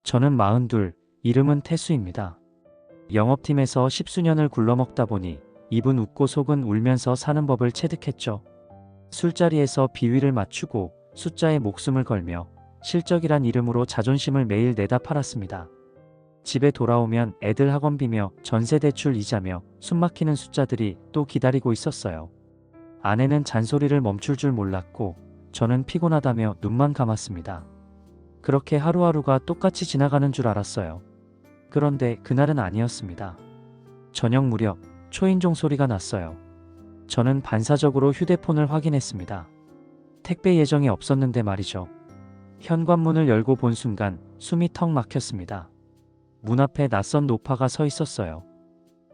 저는 42, 이름은 태수입니다. 영업팀에서 10수년을 굴러먹다 보니 입은 웃고 속은 울면서 사는 법을 체득했죠. 술자리에서 비위를 맞추고 숫자에 목숨을 걸며 실적이란 이름으로 자존심을 매일 내다 팔았습니다. 집에 돌아오면 애들 학원비며 전세대출 이자며 숨막히는 숫자들이 또 기다리고 있었어요. 아내는 잔소리를 멈출 줄 몰랐고 저는 피곤하다며 눈만 감았습니다. 그렇게 하루하루가 똑같이 지나가는 줄 알았어요. 그런데 그날은 아니었습니다. 저녁 무렵 초인종 소리가 났어요. 저는 반사적으로 휴대폰을 확인했습니다. 택배 예정이 없었는데 말이죠. 현관문을 열고 본 순간 숨이 턱 막혔습니다. 문 앞에 낯선 노파가 서 있었어요.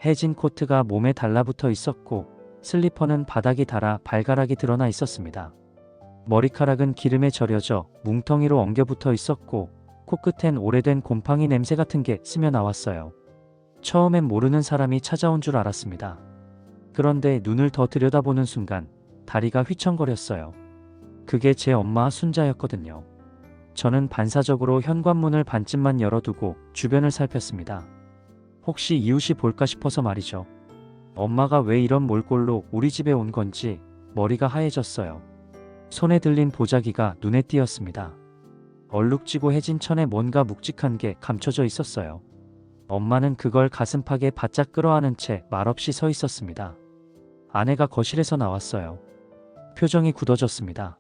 해진 코트가 몸에 달라붙어 있었고 슬리퍼는 바닥이 닳아 발가락이 드러나 있었습니다. 머리카락은 기름에 절여져 뭉텅이로 엉겨붙어 있었고 코끝엔 오래된 곰팡이 냄새 같은 게 스며 나왔어요. 처음엔 모르는 사람이 찾아온 줄 알았습니다. 그런데 눈을 더 들여다보는 순간 다리가 휘청거렸어요. 그게 제 엄마 순자였거든요. 저는 반사적으로 현관문을 반쯤만 열어두고 주변을 살폈습니다. 혹시 이웃이 볼까 싶어서 말이죠. 엄마가 왜 이런 몰골로 우리 집에 온 건지 머리가 하얘졌어요. 손에 들린 보자기가 눈에 띄었습니다. 얼룩지고 해진 천에 뭔가 묵직한 게 감춰져 있었어요. 엄마는 그걸 가슴팍에 바짝 끌어안은 채 말없이 서 있었습니다. 아내가 거실에서 나왔어요. 표정이 굳어졌습니다.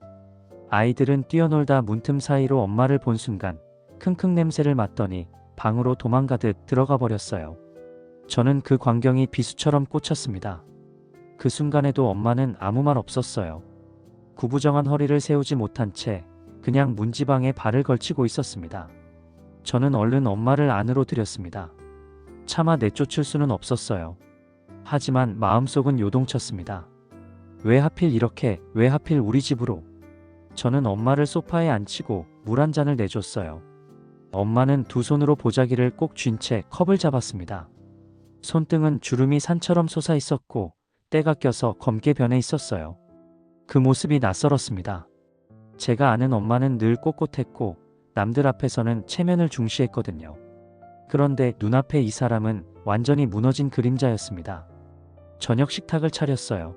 아이들은 뛰어놀다 문틈 사이로 엄마를 본 순간 킁킁 냄새를 맡더니 방으로 도망가듯 들어가 버렸어요. 저는 그 광경이 비수처럼 꽂혔습니다. 그 순간에도 엄마는 아무 말 없었어요. 구부정한 허리를 세우지 못한 채 그냥 문지방에 발을 걸치고 있었습니다. 저는 얼른 엄마를 안으로 들였습니다. 차마 내쫓을 수는 없었어요. 하지만 마음속은 요동쳤습니다. 왜 하필 이렇게, 왜 하필 우리 집으로? 저는 엄마를 소파에 앉히고 물 한 잔을 내줬어요. 엄마는 두 손으로 보자기를 꼭 쥔 채 컵을 잡았습니다. 손등은 주름이 산처럼 솟아 있었고 때가 껴서 검게 변해 있었어요. 그 모습이 낯설었습니다. 제가 아는 엄마는 늘 꼿꼿했고 남들 앞에서는 체면을 중시했거든요. 그런데 눈앞에 이 사람은 완전히 무너진 그림자였습니다. 저녁 식탁을 차렸어요.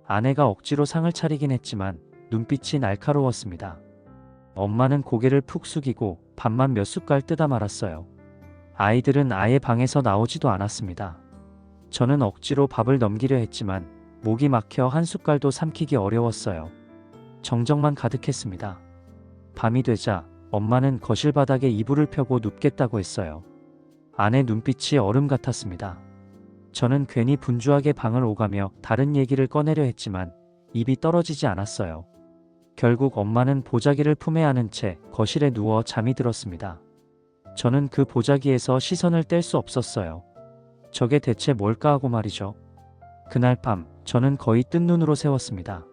아내가 억지로 상을 차리긴 했지만 눈빛이 날카로웠습니다. 엄마는 고개를 푹 숙이고 밥만 몇 숟갈 뜯어 말았어요. 아이들은 아예 방에서 나오지도 않았습니다. 저는 억지로 밥을 넘기려 했지만 목이 막혀 한 숟갈도 삼키기 어려웠어요. 정적만 가득했습니다. 밤이 되자 엄마는 거실 바닥에 이불을 펴고 눕겠다고 했어요. 아내 눈빛이 얼음 같았습니다. 저는 괜히 분주하게 방을 오가며 다른 얘기를 꺼내려 했지만 입이 떨어지지 않았어요. 결국 엄마는 보자기를 품에 안은 채 거실에 누워 잠이 들었습니다. 저는 그 보자기에서 시선을 뗄 수 없었어요. 저게 대체 뭘까 하고 말이죠. 그날 밤 저는 거의 뜬 눈으로 새웠습니다.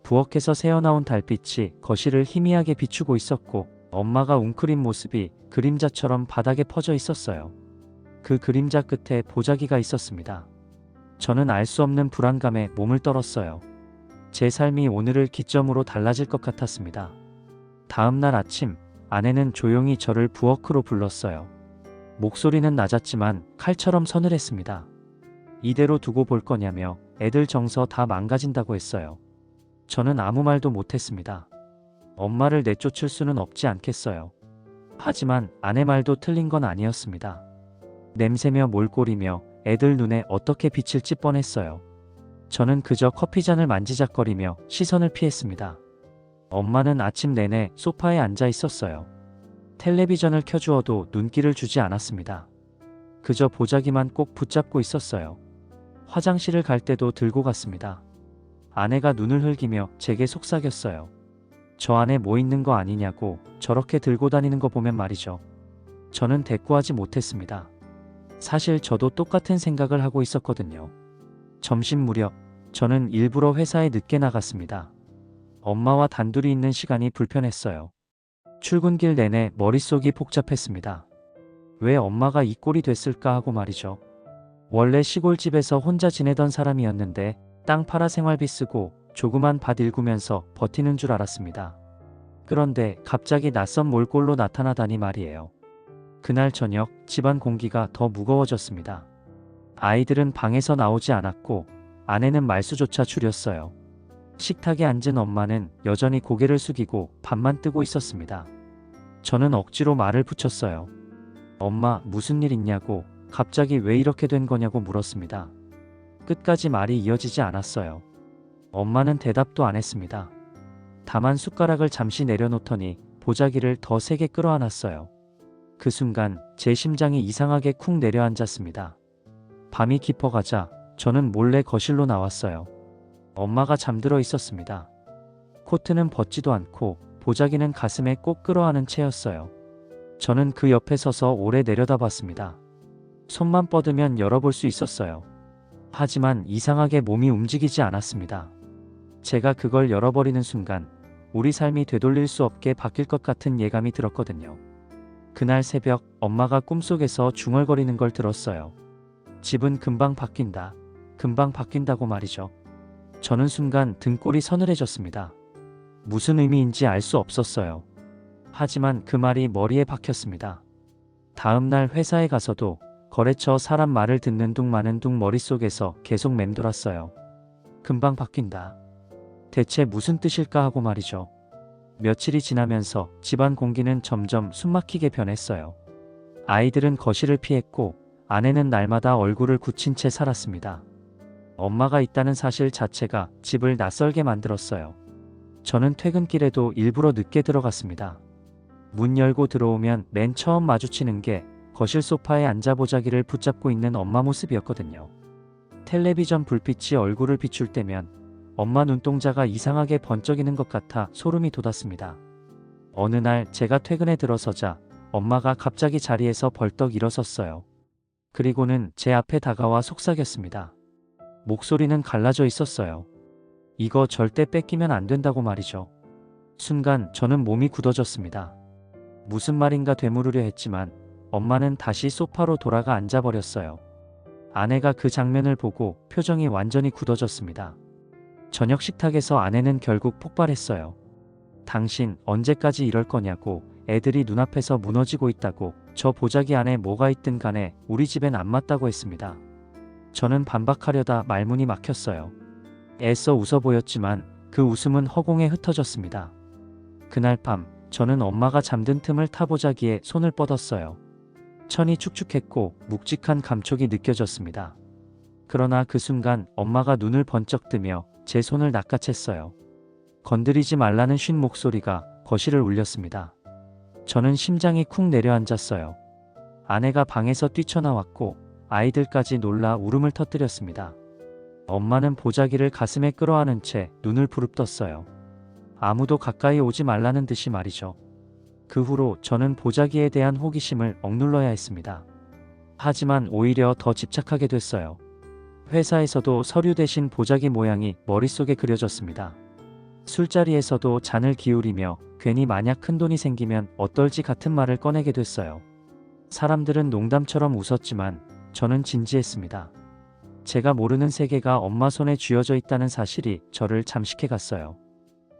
부엌에서 새어나온 달빛이 거실을 희미하게 비추고 있었고 엄마가 웅크린 모습이 그림자처럼 바닥에 퍼져 있었어요. 그 그림자 끝에 보자기가 있었습니다. 저는 알 수 없는 불안감에 몸을 떨었어요. 제 삶이 오늘을 기점으로 달라질 것 같았습니다. 다음 날 아침 아내는 조용히 저를 부엌으로 불렀어요. 목소리는 낮았지만 칼처럼 서늘했습니다. 이대로 두고 볼 거냐며 애들 정서 다 망가진다고 했어요. 저는 아무 말도 못했습니다. 엄마를 내쫓을 수는 없지 않겠어요. 하지만 아내 말도 틀린 건 아니었습니다. 냄새며 몰골이며 애들 눈에 어떻게 비칠지 뻔했어요. 저는 그저 커피잔을 만지작거리며 시선을 피했습니다. 엄마는 아침 내내 소파에 앉아 있었어요. 텔레비전을 켜주어도 눈길을 주지 않았습니다. 그저 보자기만 꼭 붙잡고 있었어요. 화장실을 갈 때도 들고 갔습니다. 아내가 눈을 흘기며 제게 속삭였어요. 저 안에 뭐 있는 거 아니냐고 저렇게 들고 다니는 거 보면 말이죠. 저는 대꾸하지 못했습니다. 사실 저도 똑같은 생각을 하고 있었거든요. 점심 무렵 저는 일부러 회사에 늦게 나갔습니다. 엄마와 단둘이 있는 시간이 불편했어요. 출근길 내내 머릿속이 복잡했습니다. 왜 엄마가 이 꼴이 됐을까 하고 말이죠. 원래 시골집에서 혼자 지내던 사람이었는데 땅 팔아 생활비 쓰고 조그만 밭 일구면서 버티는 줄 알았습니다. 그런데 갑자기 낯선 몰골로 나타나다니 말이에요. 그날 저녁 집안 공기가 더 무거워졌습니다. 아이들은 방에서 나오지 않았고 아내는 말수조차 줄였어요. 식탁에 앉은 엄마는 여전히 고개를 숙이고 밥만 뜨고 있었습니다. 저는 억지로 말을 붙였어요. 엄마, 무슨 일 있냐고, 갑자기 왜 이렇게 된 거냐고 물었습니다. 끝까지 말이 이어지지 않았어요. 엄마는 대답도 안 했습니다. 다만 숟가락을 잠시 내려놓더니 보자기를 더 세게 끌어안았어요. 그 순간 제 심장이 이상하게 쿵 내려앉았습니다. 밤이 깊어가자 저는 몰래 거실로 나왔어요. 엄마가 잠들어 있었습니다. 코트는 벗지도 않고 보자기는 가슴에 꼭 끌어안은 채였어요. 저는 그 옆에 서서 오래 내려다봤습니다. 손만 뻗으면 열어볼 수 있었어요. 하지만 이상하게 몸이 움직이지 않았습니다. 제가 그걸 열어버리는 순간 우리 삶이 되돌릴 수 없게 바뀔 것 같은 예감이 들었거든요. 그날 새벽 엄마가 꿈속에서 중얼거리는 걸 들었어요. 집은 금방 바뀐다. 금방 바뀐다고 말이죠. 저는 순간 등골이 서늘해졌습니다. 무슨 의미인지 알 수 없었어요. 하지만 그 말이 머리에 박혔습니다. 다음 날 회사에 가서도 거래처 사람 말을 듣는 둥 마는 둥 머릿속에서 계속 맴돌았어요. 금방 바뀐다. 대체 무슨 뜻일까 하고 말이죠. 며칠이 지나면서 집안 공기는 점점 숨막히게 변했어요. 아이들은 거실을 피했고 아내는 날마다 얼굴을 굳힌 채 살았습니다. 엄마가 있다는 사실 자체가 집을 낯설게 만들었어요. 저는 퇴근길에도 일부러 늦게 들어갔습니다. 문 열고 들어오면 맨 처음 마주치는 게 거실 소파에 앉아 보자기를 붙잡고 있는 엄마 모습이었거든요. 텔레비전 불빛이 얼굴을 비출 때면 엄마 눈동자가 이상하게 번쩍이는 것 같아 소름이 돋았습니다. 어느 날 제가 퇴근에 들어서자 엄마가 갑자기 자리에서 벌떡 일어섰어요. 그리고는 제 앞에 다가와 속삭였습니다. 목소리는 갈라져 있었어요. 이거 절대 뺏기면 안 된다고 말이죠. 순간 저는 몸이 굳어졌습니다. 무슨 말인가 되물으려 했지만 엄마는 다시 소파로 돌아가 앉아버렸어요. 아내가 그 장면을 보고 표정이 완전히 굳어졌습니다. 저녁 식탁에서 아내는 결국 폭발했어요. 당신 언제까지 이럴 거냐고, 애들이 눈앞에서 무너지고 있다고, 저 보자기 안에 뭐가 있든 간에 우리 집엔 안 맞다고 했습니다. 저는 반박하려다 말문이 막혔어요. 애써 웃어 보였지만 그 웃음은 허공에 흩어졌습니다. 그날 밤 저는 엄마가 잠든 틈을 타 보자기에 손을 뻗었어요. 천이 축축했고 묵직한 감촉이 느껴졌습니다. 그러나 그 순간 엄마가 눈을 번쩍 뜨며 제 손을 낚아챘어요. 건드리지 말라는 쉰 목소리가 거실을 울렸습니다. 저는 심장이 쿵 내려앉았어요. 아내가 방에서 뛰쳐나왔고 아이들까지 놀라 울음을 터뜨렸습니다. 엄마는 보자기를 가슴에 끌어안은 채 눈을 부릅떴어요. 아무도 가까이 오지 말라는 듯이 말이죠. 그 후로 저는 보자기에 대한 호기심을 억눌러야 했습니다. 하지만 오히려 더 집착하게 됐어요. 회사에서도 서류 대신 보자기 모양이 머릿속에 그려졌습니다. 술자리에서도 잔을 기울이며 괜히 만약 큰돈이 생기면 어떨지 같은 말을 꺼내게 됐어요. 사람들은 농담처럼 웃었지만 저는 진지했습니다. 제가 모르는 세계가 엄마 손에 쥐어져 있다는 사실이 저를 잠식해 갔어요.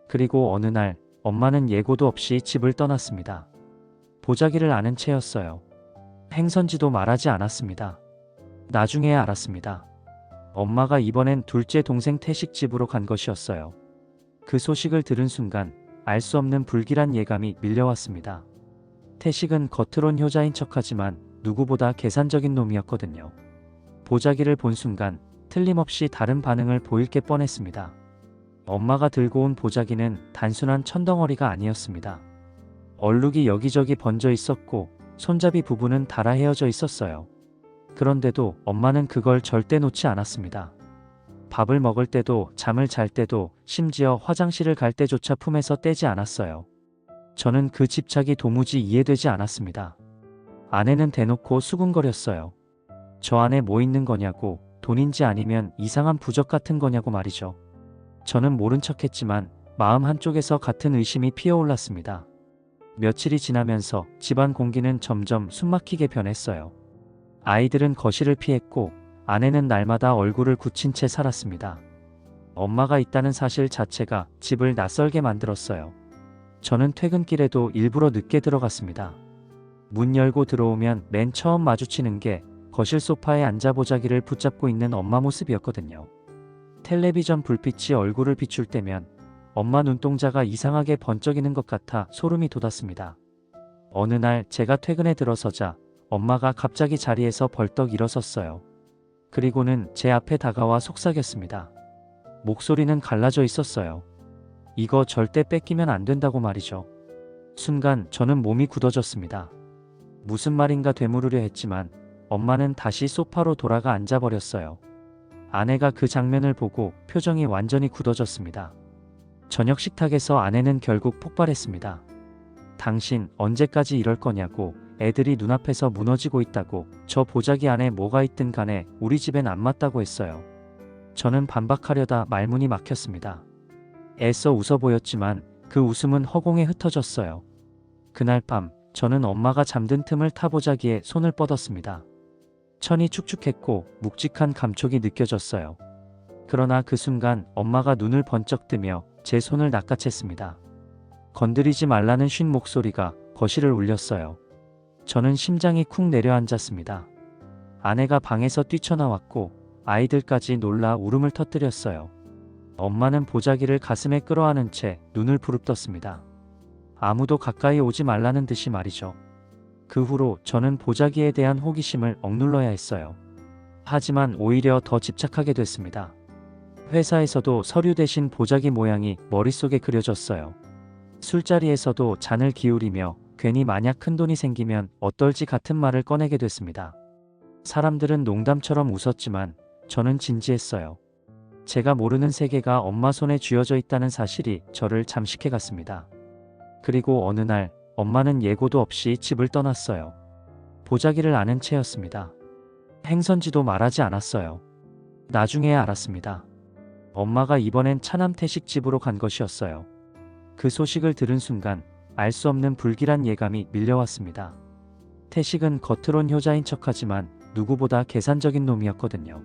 그리고 어느 날 엄마는 예고도 없이 집을 떠났습니다. 보자기를 아는 채였어요. 행선지도 말하지 않았습니다. 나중에야 알았습니다. 엄마가 이번엔 둘째 동생 태식 집으로 간 것이었어요. 그 소식을 들은 순간 알 수 없는 불길한 예감이 밀려왔습니다. 태식은 겉으론 효자인 척하지만 누구보다 계산적인 놈이었거든요. 보자기를 본 순간 틀림없이 다른 반응을 보일 게 뻔했습니다. 엄마가 들고 온 보자기는 단순한 천덩어리가 아니었습니다. 얼룩이 여기저기 번져 있었고 손잡이 부분은 닳아 헤어져 있었어요. 그런데도 엄마는 그걸 절대 놓지 않았습니다. 밥을 먹을 때도 잠을 잘 때도 심지어 화장실을 갈 때조차 품에서 떼지 않았어요. 저는 그 집착이 도무지 이해되지 않았습니다. 아내는 대놓고 수군거렸어요. 저 안에 뭐 있는 거냐고, 돈인지 아니면 이상한 부적 같은 거냐고 말이죠. 저는 모른 척했지만 마음 한쪽에서 같은 의심이 피어올랐습니다. 며칠이 지나면서 집안 공기는 점점 숨막히게 변했어요. 아이들은 거실을 피했고 아내는 날마다 얼굴을 굳힌 채 살았습니다. 엄마가 있다는 사실 자체가 집을 낯설게 만들었어요. 저는 퇴근길에도 일부러 늦게 들어갔습니다. 문 열고 들어오면 맨 처음 마주치는 게 거실 소파에 앉아 보자기를 붙잡고 있는 엄마 모습이었거든요. 텔레비전 불빛이 얼굴을 비출 때면 엄마 눈동자가 이상하게 번쩍이는 것 같아 소름이 돋았습니다. 어느 날 제가 퇴근에 들어서자 엄마가 갑자기 자리에서 벌떡 일어섰어요. 그리고는 제 앞에 다가와 속삭였습니다. 목소리는 갈라져 있었어요. 이거 절대 뺏기면 안 된다고 말이죠. 순간 저는 몸이 굳어졌습니다. 무슨 말인가 되물으려 했지만 엄마는 다시 소파로 돌아가 앉아버렸어요. 아내가 그 장면을 보고 표정이 완전히 굳어졌습니다. 저녁 식탁에서 아내는 결국 폭발했습니다. 당신 언제까지 이럴 거냐고, 애들이 눈앞에서 무너지고 있다고, 저 보자기 안에 뭐가 있든 간에 우리 집엔 안 맞다고 했어요. 저는 반박하려다 말문이 막혔습니다. 애써 웃어 보였지만 그 웃음은 허공에 흩어졌어요. 그날 밤 저는 엄마가 잠든 틈을 타 보자기에 손을 뻗었습니다. 천이 축축했고 묵직한 감촉이 느껴졌어요. 그러나 그 순간 엄마가 눈을 번쩍 뜨며 제 손을 낚아챘습니다. 건드리지 말라는 쉰 목소리가 거실을 울렸어요. 저는 심장이 쿵 내려앉았습니다. 아내가 방에서 뛰쳐나왔고 아이들까지 놀라 울음을 터뜨렸어요. 엄마는 보자기를 가슴에 끌어안은 채 눈을 부릅떴습니다. 아무도 가까이 오지 말라는 듯이 말이죠. 그 후로 저는 보자기에 대한 호기심을 억눌러야 했어요. 하지만 오히려 더 집착하게 됐습니다. 회사에서도 서류 대신 보자기 모양이 머릿속에 그려졌어요. 술자리에서도 잔을 기울이며 괜히 만약 큰돈이 생기면 어떨지 같은 말을 꺼내게 됐습니다. 사람들은 농담처럼 웃었지만 저는 진지했어요. 제가 모르는 세계가 엄마 손에 쥐어져 있다는 사실이 저를 잠식해 갔습니다. 그리고 어느 날 엄마는 예고도 없이 집을 떠났어요. 보자기를 아는 채였습니다. 행선지도 말하지 않았어요. 나중에야 알았습니다. 엄마가 이번엔 차남 태식 집으로 간 것이었어요. 그 소식을 들은 순간 알 수 없는 불길한 예감이 밀려왔습니다. 태식은 겉으론 효자인 척하지만 누구보다 계산적인 놈이었거든요.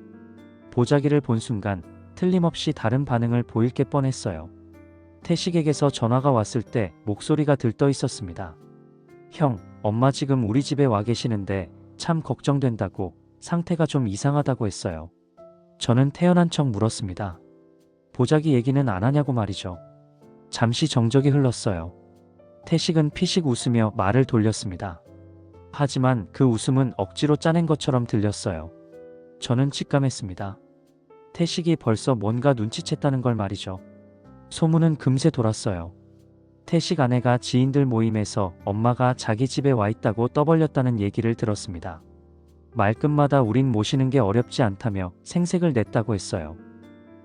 보자기를 본 순간 틀림없이 다른 반응을 보일 게 뻔했어요. 태식에게서 전화가 왔을 때 목소리가 들떠 있었습니다. 형, 엄마 지금 우리 집에 와 계시는데 참 걱정된다고, 상태가 좀 이상하다고 했어요. 저는 태연한 척 물었습니다. 보자기 얘기는 안 하냐고 말이죠. 잠시 정적이 흘렀어요. 태식은 피식 웃으며 말을 돌렸습니다. 하지만 그 웃음은 억지로 짜낸 것처럼 들렸어요. 저는 직감했습니다. 태식이 벌써 뭔가 눈치챘다는 걸 말이죠. 소문은 금세 돌았어요. 태식 아내가 지인들 모임에서 엄마가 자기 집에 와 있다고 떠벌렸다는 얘기를 들었습니다. 말끝마다 우린 모시는 게 어렵지 않다며 생색을 냈다고 했어요.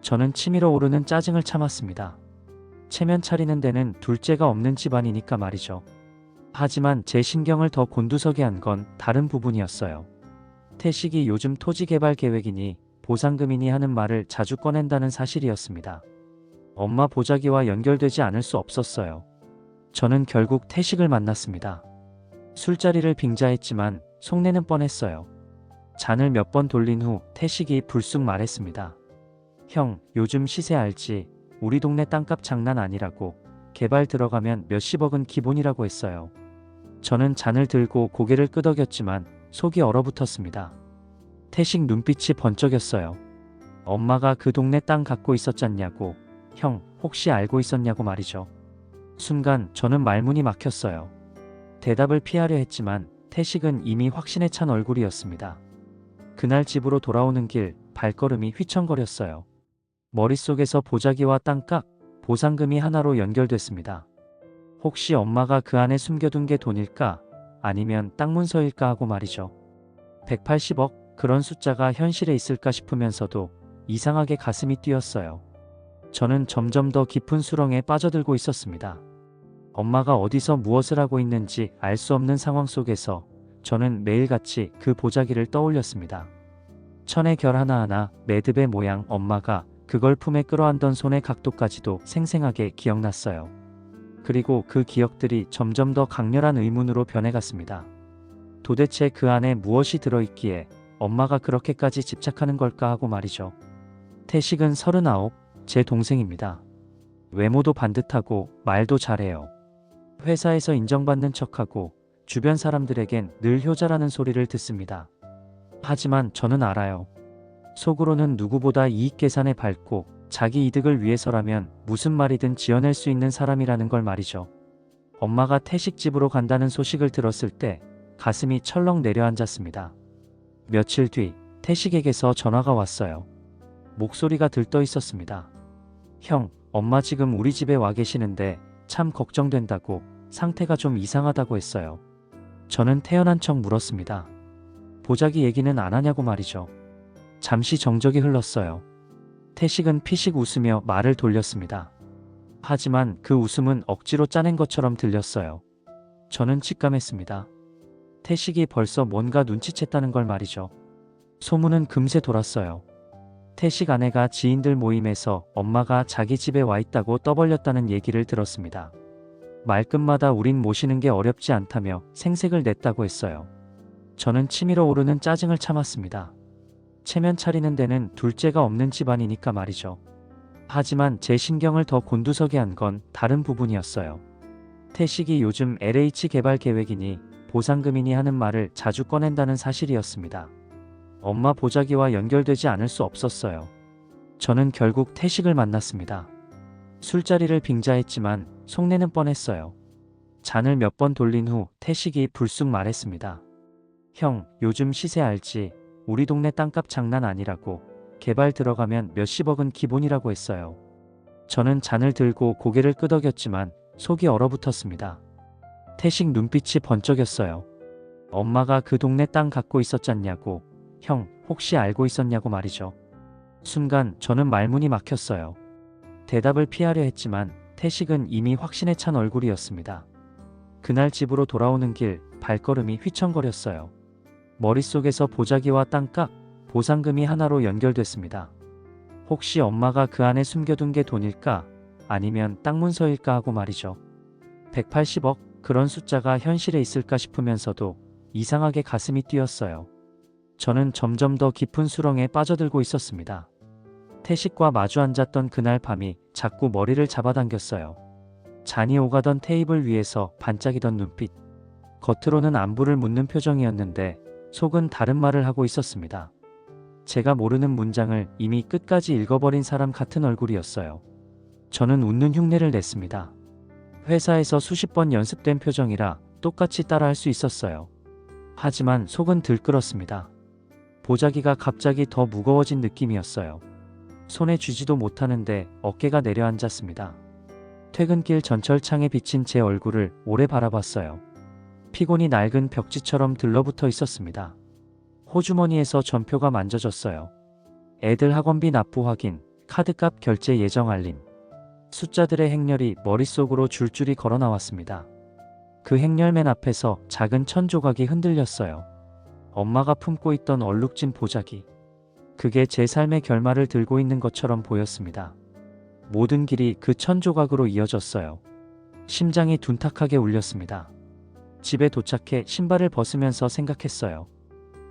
저는 치밀어 오르는 짜증을 참았습니다. 체면 차리는 데는 둘째가 없는 집안이니까 말이죠. 하지만 제 신경을 더 곤두서게 한 건 다른 부분이었어요. 태식이 요즘 토지 개발 계획이니 보상금이니 하는 말을 자주 꺼낸다는 사실이었습니다. 엄마 보자기와 연결되지 않을 수 없었어요. 저는 결국 태식을 만났습니다. 술자리를 빙자했지만 속내는 뻔했어요. 잔을 몇 번 돌린 후 태식이 불쑥 말했습니다. 형, 요즘 시세 알지? 우리 동네 땅값 장난 아니라고. 개발 들어가면 몇십억은 기본이라고 했어요. 저는 잔을 들고 고개를 끄덕였지만 속이 얼어붙었습니다. 태식 눈빛이 번쩍였어요. 엄마가 그 동네 땅 갖고 있었잖냐고. 형, 혹시 알고 있었냐고 말이죠. 순간 저는 말문이 막혔어요. 대답을 피하려 했지만 태식은 이미 확신에 찬 얼굴이었습니다. 그날 집으로 돌아오는 길 발걸음이 휘청거렸어요. 머릿속에서 보자기와 땅값, 보상금이 하나로 연결됐습니다. 혹시 엄마가 그 안에 숨겨둔 게 돈일까? 아니면 땅 문서일까 하고 말이죠. 180억, 그런 숫자가 현실에 있을까 싶으면서도 이상하게 가슴이 뛰었어요. 저는 점점 더 깊은 수렁에 빠져들고 있었습니다. 엄마가 어디서 무엇을 하고 있는지 알 수 없는 상황 속에서 저는 매일같이 그 보자기를 떠올렸습니다. 천의 결 하나하나, 매듭의 모양, 엄마가 그걸 품에 끌어안던 손의 각도까지도 생생하게 기억났어요. 그리고 그 기억들이 점점 더 강렬한 의문으로 변해갔습니다. 도대체 그 안에 무엇이 들어있기에 엄마가 그렇게까지 집착하는 걸까 하고 말이죠. 태식은 39, 제 동생입니다. 외모도 반듯하고 말도 잘해요. 회사에서 인정받는 척하고 주변 사람들에겐 늘 효자라는 소리를 듣습니다. 하지만 저는 알아요. 속으로는 누구보다 이익 계산에 밝고 자기 이득을 위해서라면 무슨 말이든 지어낼 수 있는 사람이라는 걸 말이죠. 엄마가 태식집으로 간다는 소식을 들었을 때 가슴이 철렁 내려앉았습니다. 며칠 뒤 태식에게서 전화가 왔어요. 목소리가 들떠 있었습니다. 형, 엄마 지금 우리 집에 와 계시는데 참 걱정된다고, 상태가 좀 이상하다고 했어요. 저는 태연한 척 물었습니다. 보자기 얘기는 안 하냐고 말이죠. 잠시 정적이 흘렀어요. 태식은 피식 웃으며 말을 돌렸습니다. 하지만 그 웃음은 억지로 짜낸 것처럼 들렸어요. 저는 직감했습니다. 태식이 벌써 뭔가 눈치챘다는 걸 말이죠. 소문은 금세 돌았어요. 태식 아내가 지인들 모임에서 엄마가 자기 집에 와 있다고 떠벌렸다는 얘기를 들었습니다. 말끝마다 우린 모시는 게 어렵지 않다며 생색을 냈다고 했어요. 저는 치밀어 오르는 짜증을 참았습니다. 체면 차리는 데는 둘째가 없는 집안이니까 말이죠. 하지만 제 신경을 더 곤두서게 한 건 다른 부분이었어요. 태식이 요즘 LH 개발 계획이니 보상금이니 하는 말을 자주 꺼낸다는 사실이었습니다. 엄마 보자기와 연결되지 않을 수 없었어요. 저는 결국 태식을 만났습니다. 술자리를 빙자했지만 속내는 뻔했어요. 잔을 몇 번 돌린 후 태식이 불쑥 말했습니다. 형, 요즘 시세 알지? 우리 동네 땅값 장난 아니라고. 개발 들어가면 몇십억은 기본이라고 했어요. 저는 잔을 들고 고개를 끄덕였지만 속이 얼어붙었습니다. 태식 눈빛이 번쩍였어요. 엄마가 그 동네 땅 갖고 있었잖냐고. 형, 혹시 알고 있었냐고 말이죠. 순간 저는 말문이 막혔어요. 대답을 피하려 했지만 태식은 이미 확신에 찬 얼굴이었습니다. 그날 집으로 돌아오는 길 발걸음이 휘청거렸어요. 머릿속에서 보자기와 땅값, 보상금이 하나로 연결됐습니다. 혹시 엄마가 그 안에 숨겨둔 게 돈일까? 아니면 땅 문서일까 하고 말이죠. 180억, 그런 숫자가 현실에 있을까 싶으면서도 이상하게 가슴이 뛰었어요. 저는 점점 더 깊은 수렁에 빠져들고 있었습니다. 태식과 마주 앉았던 그날 밤이 자꾸 머리를 잡아당겼어요. 잔이 오가던 테이블 위에서 반짝이던 눈빛. 겉으로는 안부를 묻는 표정이었는데 속은 다른 말을 하고 있었습니다. 제가 모르는 문장을 이미 끝까지 읽어버린 사람 같은 얼굴이었어요. 저는 웃는 흉내를 냈습니다. 회사에서 수십 번 연습된 표정이라 똑같이 따라할 수 있었어요. 하지만 속은 들끓었습니다. 보자기가 갑자기 더 무거워진 느낌이었어요. 손에 쥐지도 못하는데 어깨가 내려앉았습니다. 퇴근길 전철창에 비친 제 얼굴을 오래 바라봤어요. 피곤이 낡은 벽지처럼 들러붙어 있었습니다. 호주머니에서 전표가 만져졌어요. 애들 학원비 납부 확인, 카드값 결제 예정 알림. 숫자들의 행렬이 머릿속으로 줄줄이 걸어 나왔습니다. 그 행렬맨 앞에서 작은 천 조각이 흔들렸어요. 엄마가 품고 있던 얼룩진 보자기. 그게 제 삶의 결말을 들고 있는 것처럼 보였습니다. 모든 길이 그 천 조각으로 이어졌어요. 심장이 둔탁하게 울렸습니다. 집에 도착해 신발을 벗으면서 생각했어요.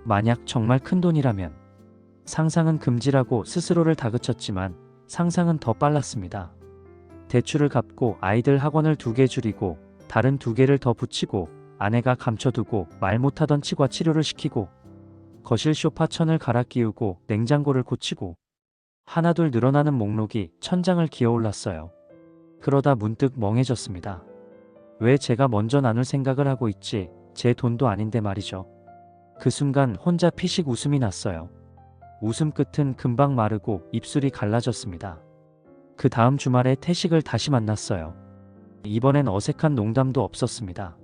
만약 정말 큰 돈이라면. 상상은 금지라고 스스로를 다그쳤지만 상상은 더 빨랐습니다. 대출을 갚고 아이들 학원을 2개 줄이고 다른 2개를 더 붙이고 아내가 감춰두고 말 못하던 치과 치료를 시키고 거실 소파 천을 갈아 끼우고 냉장고를 고치고 하나둘 늘어나는 목록이 천장을 기어올랐어요. 그러다 문득 멍해졌습니다. 왜 제가 먼저 나눌 생각을 하고 있지? 제 돈도 아닌데 말이죠. 그 순간 혼자 피식 웃음이 났어요. 웃음 끝은 금방 마르고 입술이 갈라졌습니다. 그 다음 주말에 태식을 다시 만났어요. 이번엔 어색한 농담도 없었습니다.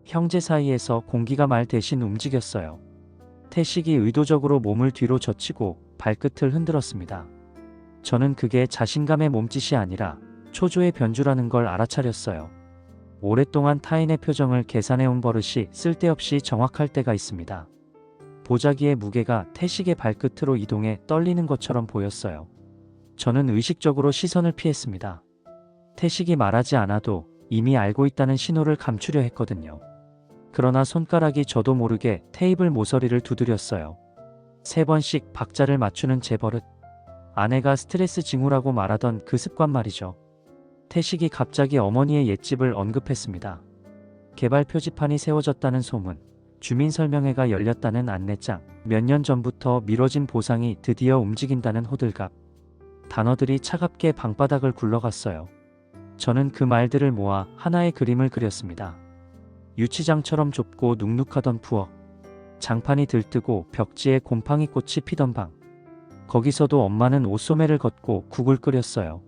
형제 사이에서 공기가 말 대신 움직였어요. 태식이 의도적으로 몸을 뒤로 젖히고 발끝을 흔들었습니다. 저는 그게 자신감의 몸짓이 아니라 초조의 변주라는 걸 알아차렸어요. 오랫동안 타인의 표정을 계산해온 버릇이 쓸데없이 정확할 때가 있습니다. 보자기의 무게가 태식의 발끝으로 이동해 떨리는 것처럼 보였어요. 저는 의식적으로 시선을 피했습니다. 태식이 말하지 않아도 이미 알고 있다는 신호를 감추려 했거든요. 그러나 손가락이 저도 모르게 테이블 모서리를 두드렸어요. 3번씩 박자를 맞추는 제 버릇. 아내가 스트레스 징후라고 말하던 그 습관 말이죠. 태식이 갑자기 어머니의 옛집을 언급했습니다. 개발 표지판이 세워졌다는 소문, 주민설명회가 열렸다는 안내장, 몇 년 전부터 미뤄진 보상이 드디어 움직인다는 호들갑. 단어들이 차갑게 방바닥을 굴러갔어요. 저는 그 말들을 모아 하나의 그림을 그렸습니다. 유치장처럼 좁고 눅눅하던 부엌, 장판이 들뜨고 벽지에 곰팡이 꽃이 피던 방. 거기서도 엄마는 옷소매를 걷고 국을 끓였어요.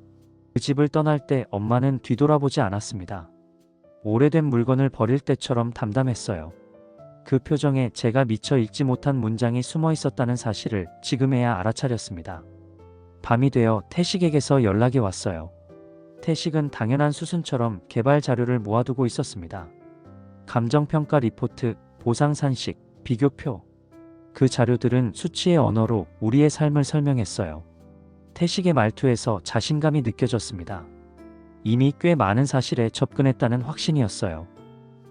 그 집을 떠날 때 엄마는 뒤돌아보지 않았습니다. 오래된 물건을 버릴 때처럼 담담했어요. 그 표정에 제가 미처 읽지 못한 문장이 숨어 있었다는 사실을 지금에야 알아차렸습니다. 밤이 되어 태식에게서 연락이 왔어요. 태식은 당연한 수순처럼 개발 자료를 모아두고 있었습니다. 감정평가 리포트, 보상 산식, 비교표. 그 자료들은 수치의 언어로 우리의 삶을 설명했어요. 태식의 말투에서 자신감이 느껴졌습니다. 이미 꽤 많은 사실에 접근했다는 확신이었어요.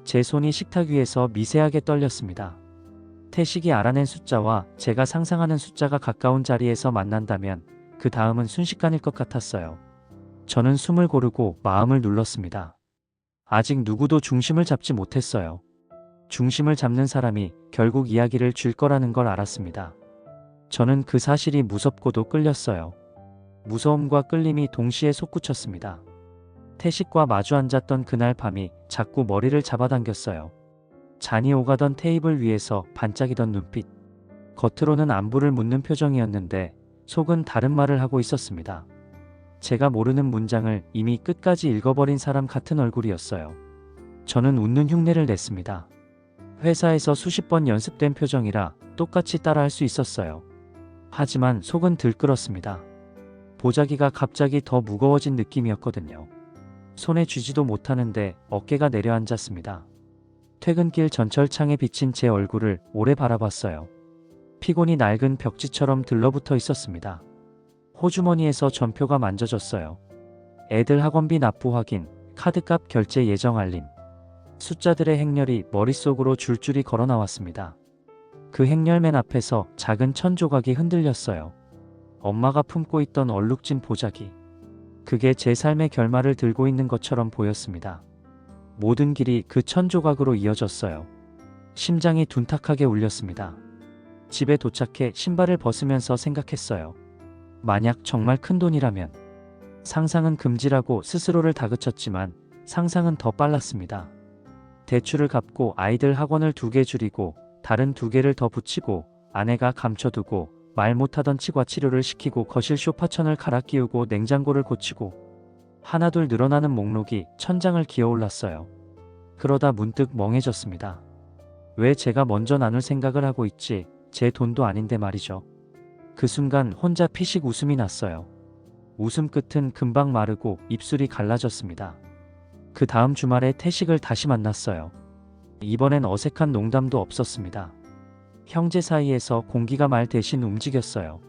제 손이 식탁 위에서 미세하게 떨렸습니다. 태식이 알아낸 숫자와 제가 상상하는 숫자가 가까운 자리에서 만난다면 그 다음은 순식간일 것 같았어요. 저는 숨을 고르고 마음을 눌렀습니다. 아직 누구도 중심을 잡지 못했어요. 중심을 잡는 사람이 결국 이야기를 줄 거라는 걸 알았습니다. 저는 그 사실이 무섭고도 끌렸어요. 무서움과 끌림이 동시에 솟구쳤습니다. 태식과 마주 앉았던 그날 밤이 자꾸 머리를 잡아당겼어요. 잔이 오가던 테이블 위에서 반짝이던 눈빛. 겉으로는 안부를 묻는 표정이었는데 속은 다른 말을 하고 있었습니다. 제가 모르는 문장을 이미 끝까지 읽어버린 사람 같은 얼굴이었어요. 저는 웃는 흉내를 냈습니다. 회사에서 수십 번 연습된 표정이라 똑같이 따라할 수 있었어요. 하지만 속은 들끓었습니다. 보자기가 갑자기 더 무거워진 느낌이었거든요. 손에 쥐지도 못하는데 어깨가 내려앉았습니다. 퇴근길 전철창에 비친 제 얼굴을 오래 바라봤어요. 피곤이 낡은 벽지처럼 들러붙어 있었습니다. 호주머니에서 전표가 만져졌어요. 애들 학원비 납부 확인, 카드값 결제 예정 알림. 숫자들의 행렬이 머릿속으로 줄줄이 걸어 나왔습니다. 그 행렬맨 앞에서 작은 천 조각이 흔들렸어요. 엄마가 품고 있던 얼룩진 보자기. 그게 제 삶의 결말을 들고 있는 것처럼 보였습니다. 모든 길이 그 천 조각으로 이어졌어요. 심장이 둔탁하게 울렸습니다. 집에 도착해 신발을 벗으면서 생각했어요. 만약 정말 큰 돈이라면. 상상은 금지라고 스스로를 다그쳤지만 상상은 더 빨랐습니다. 대출을 갚고 아이들 학원을 2개 줄이고 다른 2개를 더 붙이고 아내가 감춰두고 말 못하던 치과 치료를 시키고 거실 소파천을 갈아 끼우고 냉장고를 고치고 하나둘 늘어나는 목록이 천장을 기어올랐어요. 그러다 문득 멍해졌습니다. 왜 제가 먼저 나눌 생각을 하고 있지? 제 돈도 아닌데 말이죠. 그 순간 혼자 피식 웃음이 났어요. 웃음 끝은 금방 마르고 입술이 갈라졌습니다. 그 다음 주말에 태식을 다시 만났어요. 이번엔 어색한 농담도 없었습니다. 형제 사이에서 공기가 말 대신 움직였어요.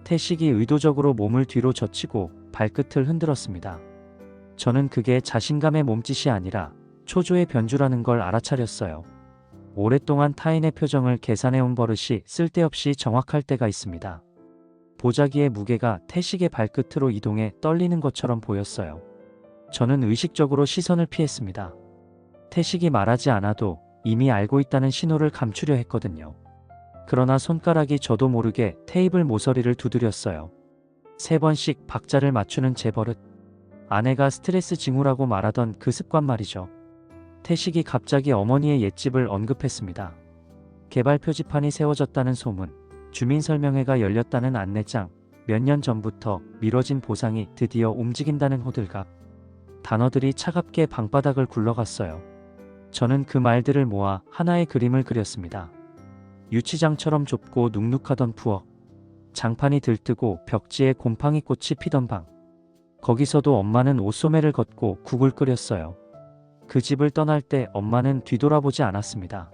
태식이 의도적으로 몸을 뒤로 젖히고 발끝을 흔들었습니다. 저는 그게 자신감의 몸짓이 아니라 초조의 변주라는 걸 알아차렸어요. 오랫동안 타인의 표정을 계산해온 버릇이 쓸데없이 정확할 때가 있습니다. 보자기의 무게가 태식의 발끝으로 이동해 떨리는 것처럼 보였어요. 저는 의식적으로 시선을 피했습니다. 태식이 말하지 않아도 이미 알고 있다는 신호를 감추려 했거든요. 그러나 손가락이 저도 모르게 테이블 모서리를 두드렸어요. 3번씩 박자를 맞추는 제 버릇. 아내가 스트레스 징후라고 말하던 그 습관 말이죠. 태식이 갑자기 어머니의 옛집을 언급했습니다. 개발 표지판이 세워졌다는 소문, 주민설명회가 열렸다는 안내장, 몇 년 전부터 미뤄진 보상이 드디어 움직인다는 호들갑. 단어들이 차갑게 방바닥을 굴러갔어요. 저는 그 말들을 모아 하나의 그림을 그렸습니다. 유치장처럼 좁고 눅눅하던 부엌, 장판이 들뜨고 벽지에 곰팡이 꽃이 피던 방. 거기서도 엄마는 옷소매를 걷고 국을 끓였어요. 그 집을 떠날 때 엄마는 뒤돌아보지 않았습니다.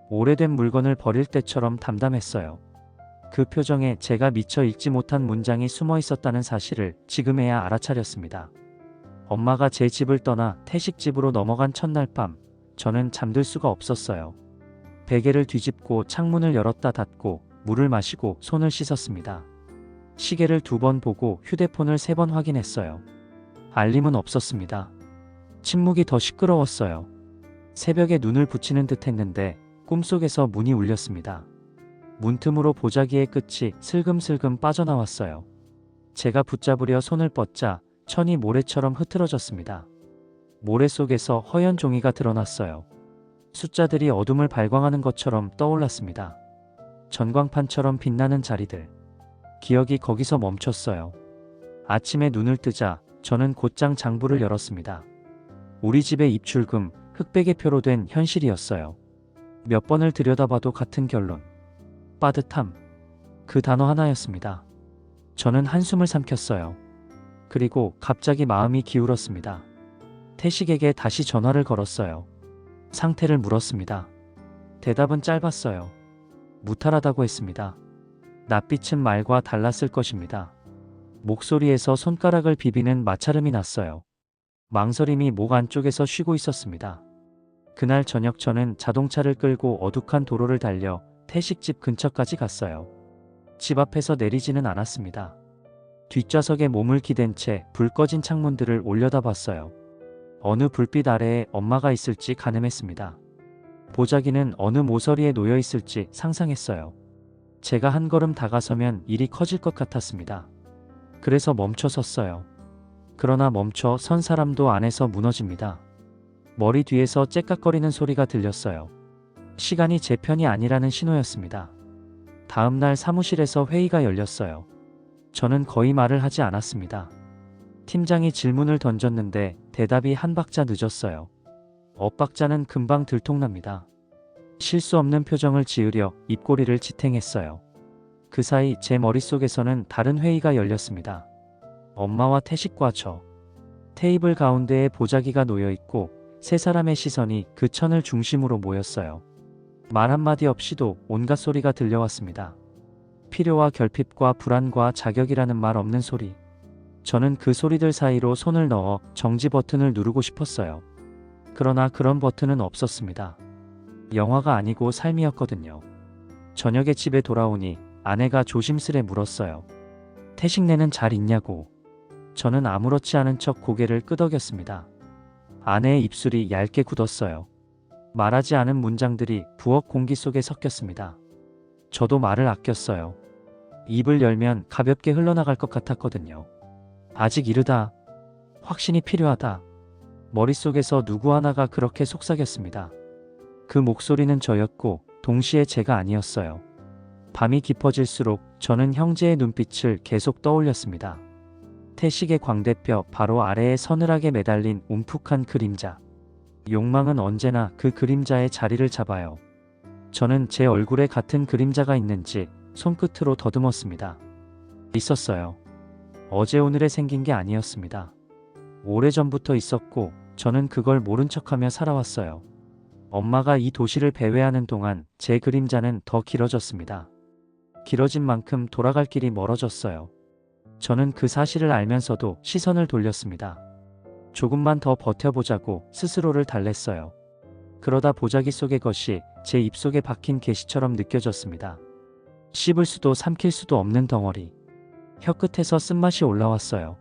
오래된 물건을 버릴 때처럼 담담했어요. 그 표정에 제가 미처 읽지 못한 문장이 숨어 있었다는 사실을 지금에야 알아차렸습니다. 엄마가 제 집을 떠나 태식 집으로 넘어간 첫날 밤, 저는 잠들 수가 없었어요. 베개를 뒤집고 창문을 열었다 닫고 물을 마시고 손을 씻었습니다. 시계를 2번 보고 휴대폰을 3번 확인했어요. 알림은 없었습니다. 침묵이 더 시끄러웠어요. 새벽에 눈을 붙이는 듯 했는데 꿈속에서 문이 울렸습니다. 문틈으로 보자기의 끝이 슬금슬금 빠져나왔어요. 제가 붙잡으려 손을 뻗자 천이 모래처럼 흐트러졌습니다. 모래 속에서 허연 종이가 드러났어요. 숫자들이 어둠을 발광하는 것처럼 떠올랐습니다. 전광판처럼 빛나는 자리들. 기억이 거기서 멈췄어요. 아침에 눈을 뜨자 저는 곧장 장부를 열었습니다. 우리 집의 입출금, 흑백의 표로 된 현실이었어요. 몇 번을 들여다봐도 같은 결론. 빠듯함. 그 단어 하나였습니다. 저는 한숨을 삼켰어요. 그리고 갑자기 마음이 기울었습니다. 태식에게 다시 전화를 걸었어요. 상태를 물었습니다. 대답은 짧았어요. 무탈하다고 했습니다. 낯빛은 말과 달랐을 것입니다. 목소리에서 손가락을 비비는 마찰음이 났어요. 망설임이 목 안쪽에서 쉬고 있었습니다. 그날 저녁 저는 자동차를 끌고 어둑한 도로를 달려 태식집 근처까지 갔어요. 집 앞에서 내리지는 않았습니다. 뒷좌석에 몸을 기댄 채 불 꺼진 창문들을 올려다봤어요. 어느 불빛 아래에 엄마가 있을지 가늠했습니다. 보자기는 어느 모서리에 놓여 있을지 상상했어요. 제가 한 걸음 다가서면 일이 커질 것 같았습니다. 그래서 멈춰 섰어요. 그러나 멈춰 선 사람도 안에서 무너집니다. 머리 뒤에서 째깍거리는 소리가 들렸어요. 시간이 제 편이 아니라는 신호였습니다. 다음 날 사무실에서 회의가 열렸어요. 저는 거의 말을 하지 않았습니다. 팀장이 질문을 던졌는데 대답이 한 박자 늦었어요. 엇박자는 금방 들통납니다. 실수 없는 표정을 지으려 입꼬리를 지탱했어요. 그 사이 제 머릿속에서는 다른 회의가 열렸습니다. 엄마와 태식과 저. 테이블 가운데에 보자기가 놓여있고 세 사람의 시선이 그 천을 중심으로 모였어요. 말 한마디 없이도 온갖 소리가 들려왔습니다. 필요와 결핍과 불안과 자격이라는 말 없는 소리. 저는 그 소리들 사이로 손을 넣어 정지 버튼을 누르고 싶었어요. 그러나 그런 버튼은 없었습니다. 영화가 아니고 삶이었거든요. 저녁에 집에 돌아오니 아내가 조심스레 물었어요. 태식네는 잘 있냐고. 저는 아무렇지 않은 척 고개를 끄덕였습니다. 아내의 입술이 얇게 굳었어요. 말하지 않은 문장들이 부엌 공기 속에 섞였습니다. 저도 말을 아꼈어요. 입을 열면 가볍게 흘러나갈 것 같았거든요. 아직 이르다. 확신이 필요하다. 머릿속에서 누구 하나가 그렇게 속삭였습니다. 그 목소리는 저였고 동시에 제가 아니었어요. 밤이 깊어질수록 저는 형제의 눈빛을 계속 떠올렸습니다. 태식의 광대뼈 바로 아래에 서늘하게 매달린 움푹한 그림자. 욕망은 언제나 그 그림자의 자리를 잡아요. 저는 제 얼굴에 같은 그림자가 있는지 손끝으로 더듬었습니다. 있었어요. 어제 오늘에 생긴 게 아니었습니다. 오래전부터 있었고 저는 그걸 모른 척하며 살아왔어요. 엄마가 이 도시를 배회하는 동안 제 그림자는 더 길어졌습니다. 길어진 만큼 돌아갈 길이 멀어졌어요. 저는 그 사실을 알면서도 시선을 돌렸습니다. 조금만 더 버텨보자고 스스로를 달랬어요. 그러다 보자기 속의 것이 제 입속에 박힌 계시처럼 느껴졌습니다. 씹을 수도 삼킬 수도 없는 덩어리. 혀끝에서 쓴맛이 올라왔어요.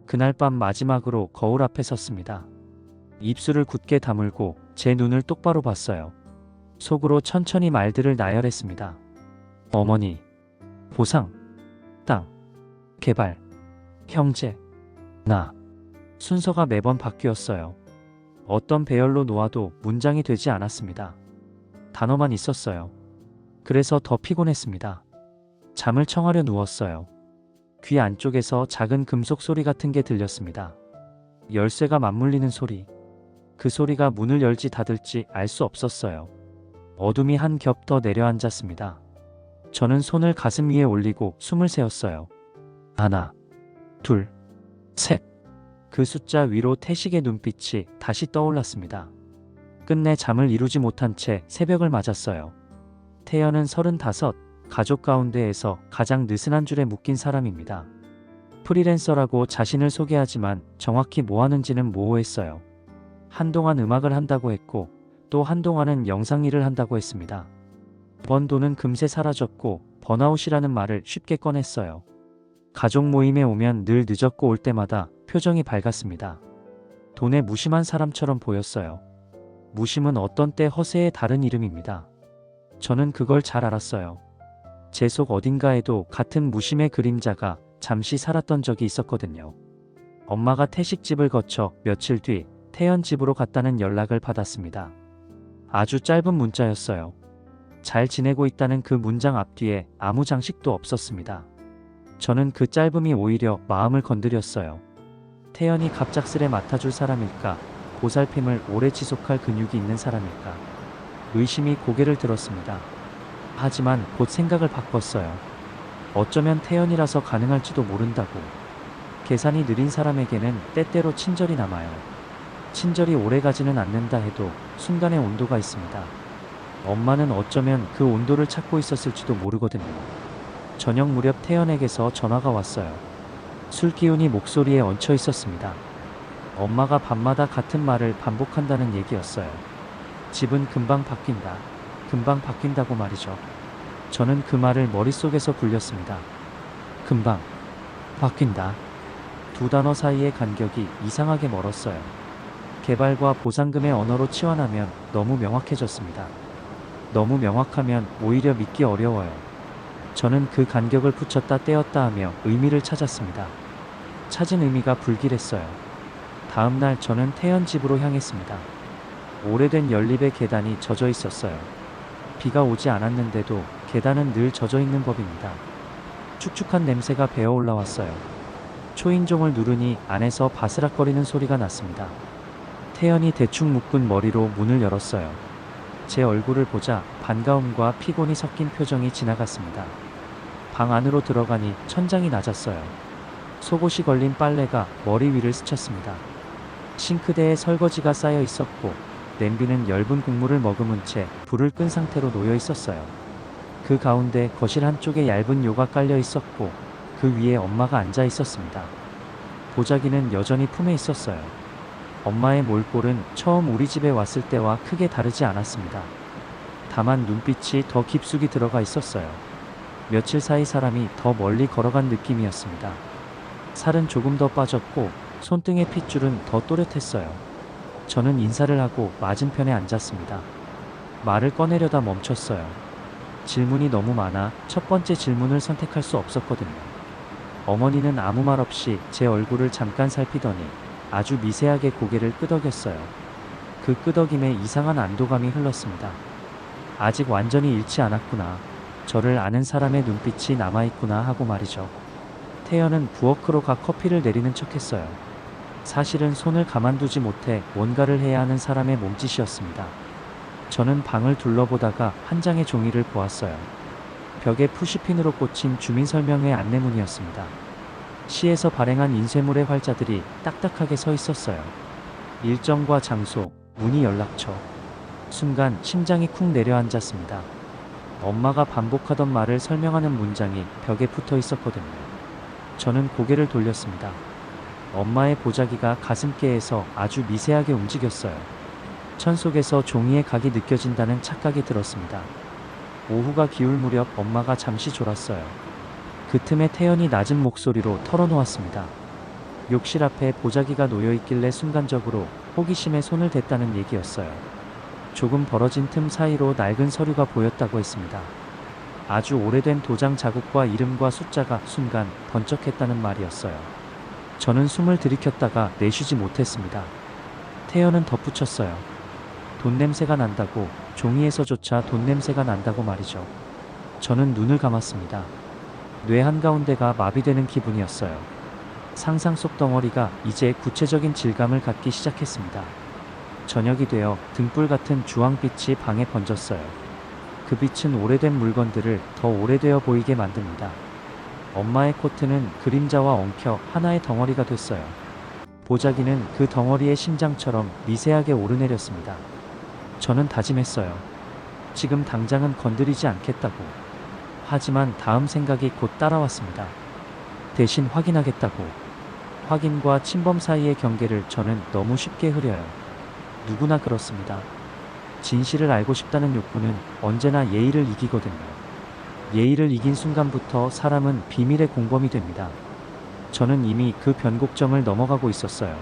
그날 밤 마지막으로 거울 앞에 섰습니다. 입술을 굳게 다물고 제 눈을 똑바로 봤어요. 속으로 천천히 말들을 나열했습니다. 어머니, 보상, 땅, 개발, 형제, 나. 순서가 매번 바뀌었어요. 어떤 배열로 놓아도 문장이 되지 않았습니다. 단어만 있었어요. 그래서 더 피곤했습니다. 잠을 청하려 누웠어요. 귀 안쪽에서 작은 금속 소리 같은 게 들렸습니다. 열쇠가 맞물리는 소리. 그 소리가 문을 열지 닫을지 알 수 없었어요. 어둠이 한 겹 더 내려앉았습니다. 저는 손을 가슴 위에 올리고 숨을 세었어요. 하나, 둘, 셋. 그 숫자 위로 태식의 눈빛이 다시 떠올랐습니다. 끝내 잠을 이루지 못한 채 새벽을 맞았어요. 태연은 35, 가족 가운데에서 가장 느슨한 줄에 묶인 사람입니다. 프리랜서라고 자신을 소개하지만 정확히 뭐 하는지는 모호했어요. 한동안 음악을 한다고 했고 또 한동안은 영상 일을 한다고 했습니다. 번 돈은 금세 사라졌고 번아웃이라는 말을 쉽게 꺼냈어요. 가족 모임에 오면 늘 늦었고 올 때마다 표정이 밝았습니다. 돈에 무심한 사람처럼 보였어요. 무심은 어떤 때 허세의 다른 이름입니다. 저는 그걸 잘 알았어요. 제 속 어딘가에도 같은 무심의 그림자가 잠시 살았던 적이 있었거든요. 엄마가 태식집을 거쳐 며칠 뒤 태연 집으로 갔다는 연락을 받았습니다. 아주 짧은 문자였어요. 잘 지내고 있다는 그 문장 앞뒤에 아무 장식도 없었습니다. 저는 그 짧음이 오히려 마음을 건드렸어요. 태연이 갑작스레 맡아줄 사람일까? 보살핌을 오래 지속할 근육이 있는 사람일까? 의심이 고개를 들었습니다. 하지만 곧 생각을 바꿨어요. 어쩌면 태연이라서 가능할지도 모른다고. 계산이 느린 사람에게는 때때로 친절이 남아요. 친절이 오래가지는 않는다 해도 순간의 온도가 있습니다. 엄마는 어쩌면 그 온도를 찾고 있었을지도 모르거든요. 저녁 무렵 태연에게서 전화가 왔어요. 술 기운이 목소리에 얹혀 있었습니다. 엄마가 밤마다 같은 말을 반복한다는 얘기였어요. 집은 금방 바뀐다. 금방 바뀐다고 말이죠. 저는 그 말을 머릿속에서 굴렸습니다. 금방 바뀐다. 두 단어 사이의 간격이 이상하게 멀었어요. 개발과 보상금의 언어로 치환하면 너무 명확해졌습니다. 너무 명확하면 오히려 믿기 어려워요. 저는 그 간격을 붙였다 떼었다 하며 의미를 찾았습니다. 찾은 의미가 불길했어요. 다음 날 저는 태연 집으로 향했습니다. 오래된 연립의 계단이 젖어 있었어요. 비가 오지 않았는데도 계단은 늘 젖어 있는 법입니다. 축축한 냄새가 배어 올라왔어요. 초인종을 누르니 안에서 바스락거리는 소리가 났습니다. 태연이 대충 묶은 머리로 문을 열었어요. 제 얼굴을 보자 반가움과 피곤이 섞인 표정이 지나갔습니다. 방 안으로 들어가니 천장이 낮았어요. 속옷이 걸린 빨래가 머리 위를 스쳤습니다. 싱크대에 설거지가 쌓여 있었고 냄비는 엷은 국물을 머금은 채 불을 끈 상태로 놓여 있었어요. 그 가운데 거실 한쪽에 얇은 요가 깔려 있었고 그 위에 엄마가 앉아 있었습니다. 보자기는 여전히 품에 있었어요. 엄마의 몰골은 처음 우리 집에 왔을 때와 크게 다르지 않았습니다. 다만 눈빛이 더 깊숙이 들어가 있었어요. 며칠 사이 사람이 더 멀리 걸어간 느낌이었습니다. 살은 조금 더 빠졌고 손등의 핏줄은 더 또렷했어요. 저는 인사를 하고 맞은편에 앉았습니다. 말을 꺼내려다 멈췄어요. 질문이 너무 많아 첫 번째 질문을 선택할 수 없었거든요. 어머니는 아무 말 없이 제 얼굴을 잠깐 살피더니 아주 미세하게 고개를 끄덕였어요. 그 끄덕임에 이상한 안도감이 흘렀습니다. 아직 완전히 잃지 않았구나. 저를 아는 사람의 눈빛이 남아있구나 하고 말이죠. 태연은 부엌으로 가 커피를 내리는 척했어요. 사실은 손을 가만두지 못해 뭔가를 해야 하는 사람의 몸짓이었습니다. 저는 방을 둘러보다가 한 장의 종이를 보았어요. 벽에 푸시핀으로 꽂힌 주민설명회 안내문이었습니다. 시에서 발행한 인쇄물의 활자들이 딱딱하게 서 있었어요. 일정과 장소, 문의 연락처. 순간 심장이 쿵 내려앉았습니다. 엄마가 반복하던 말을 설명하는 문장이 벽에 붙어 있었거든요. 저는 고개를 돌렸습니다. 엄마의 보자기가 가슴께에서 아주 미세하게 움직였어요. 천 속에서 종이의 각이 느껴진다는 착각이 들었습니다. 오후가 기울 무렵 엄마가 잠시 졸았어요. 그 틈에 태연이 낮은 목소리로 털어놓았습니다. 욕실 앞에 보자기가 놓여있길래 순간적으로 호기심에 손을 댔다는 얘기였어요. 조금 벌어진 틈 사이로 낡은 서류가 보였다고 했습니다. 아주 오래된 도장 자국과 이름과 숫자가 순간 번쩍했다는 말이었어요. 저는 숨을 들이켰다가 내쉬지 못했습니다. 태연은 덧붙였어요. 돈 냄새가 난다고, 종이에서조차 돈 냄새가 난다고 말이죠. 저는 눈을 감았습니다. 뇌 한가운데가 마비되는 기분이었어요. 상상 속 덩어리가 이제 구체적인 질감을 갖기 시작했습니다. 저녁이 되어 등불 같은 주황빛이 방에 번졌어요. 그 빛은 오래된 물건들을 더 오래되어 보이게 만듭니다. 엄마의 코트는 그림자와 엉켜 하나의 덩어리가 됐어요. 보자기는 그 덩어리의 심장처럼 미세하게 오르내렸습니다. 저는 다짐했어요. 지금 당장은 건드리지 않겠다고. 하지만 다음 생각이 곧 따라왔습니다. 대신 확인하겠다고. 확인과 침범 사이의 경계를 저는 너무 쉽게 흐려요. 누구나 그렇습니다. 진실을 알고 싶다는 욕구는 언제나 예의를 이기거든요. 예의를 이긴 순간부터 사람은 비밀의 공범이 됩니다. 저는 이미 그 변곡점을 넘어가고 있었어요.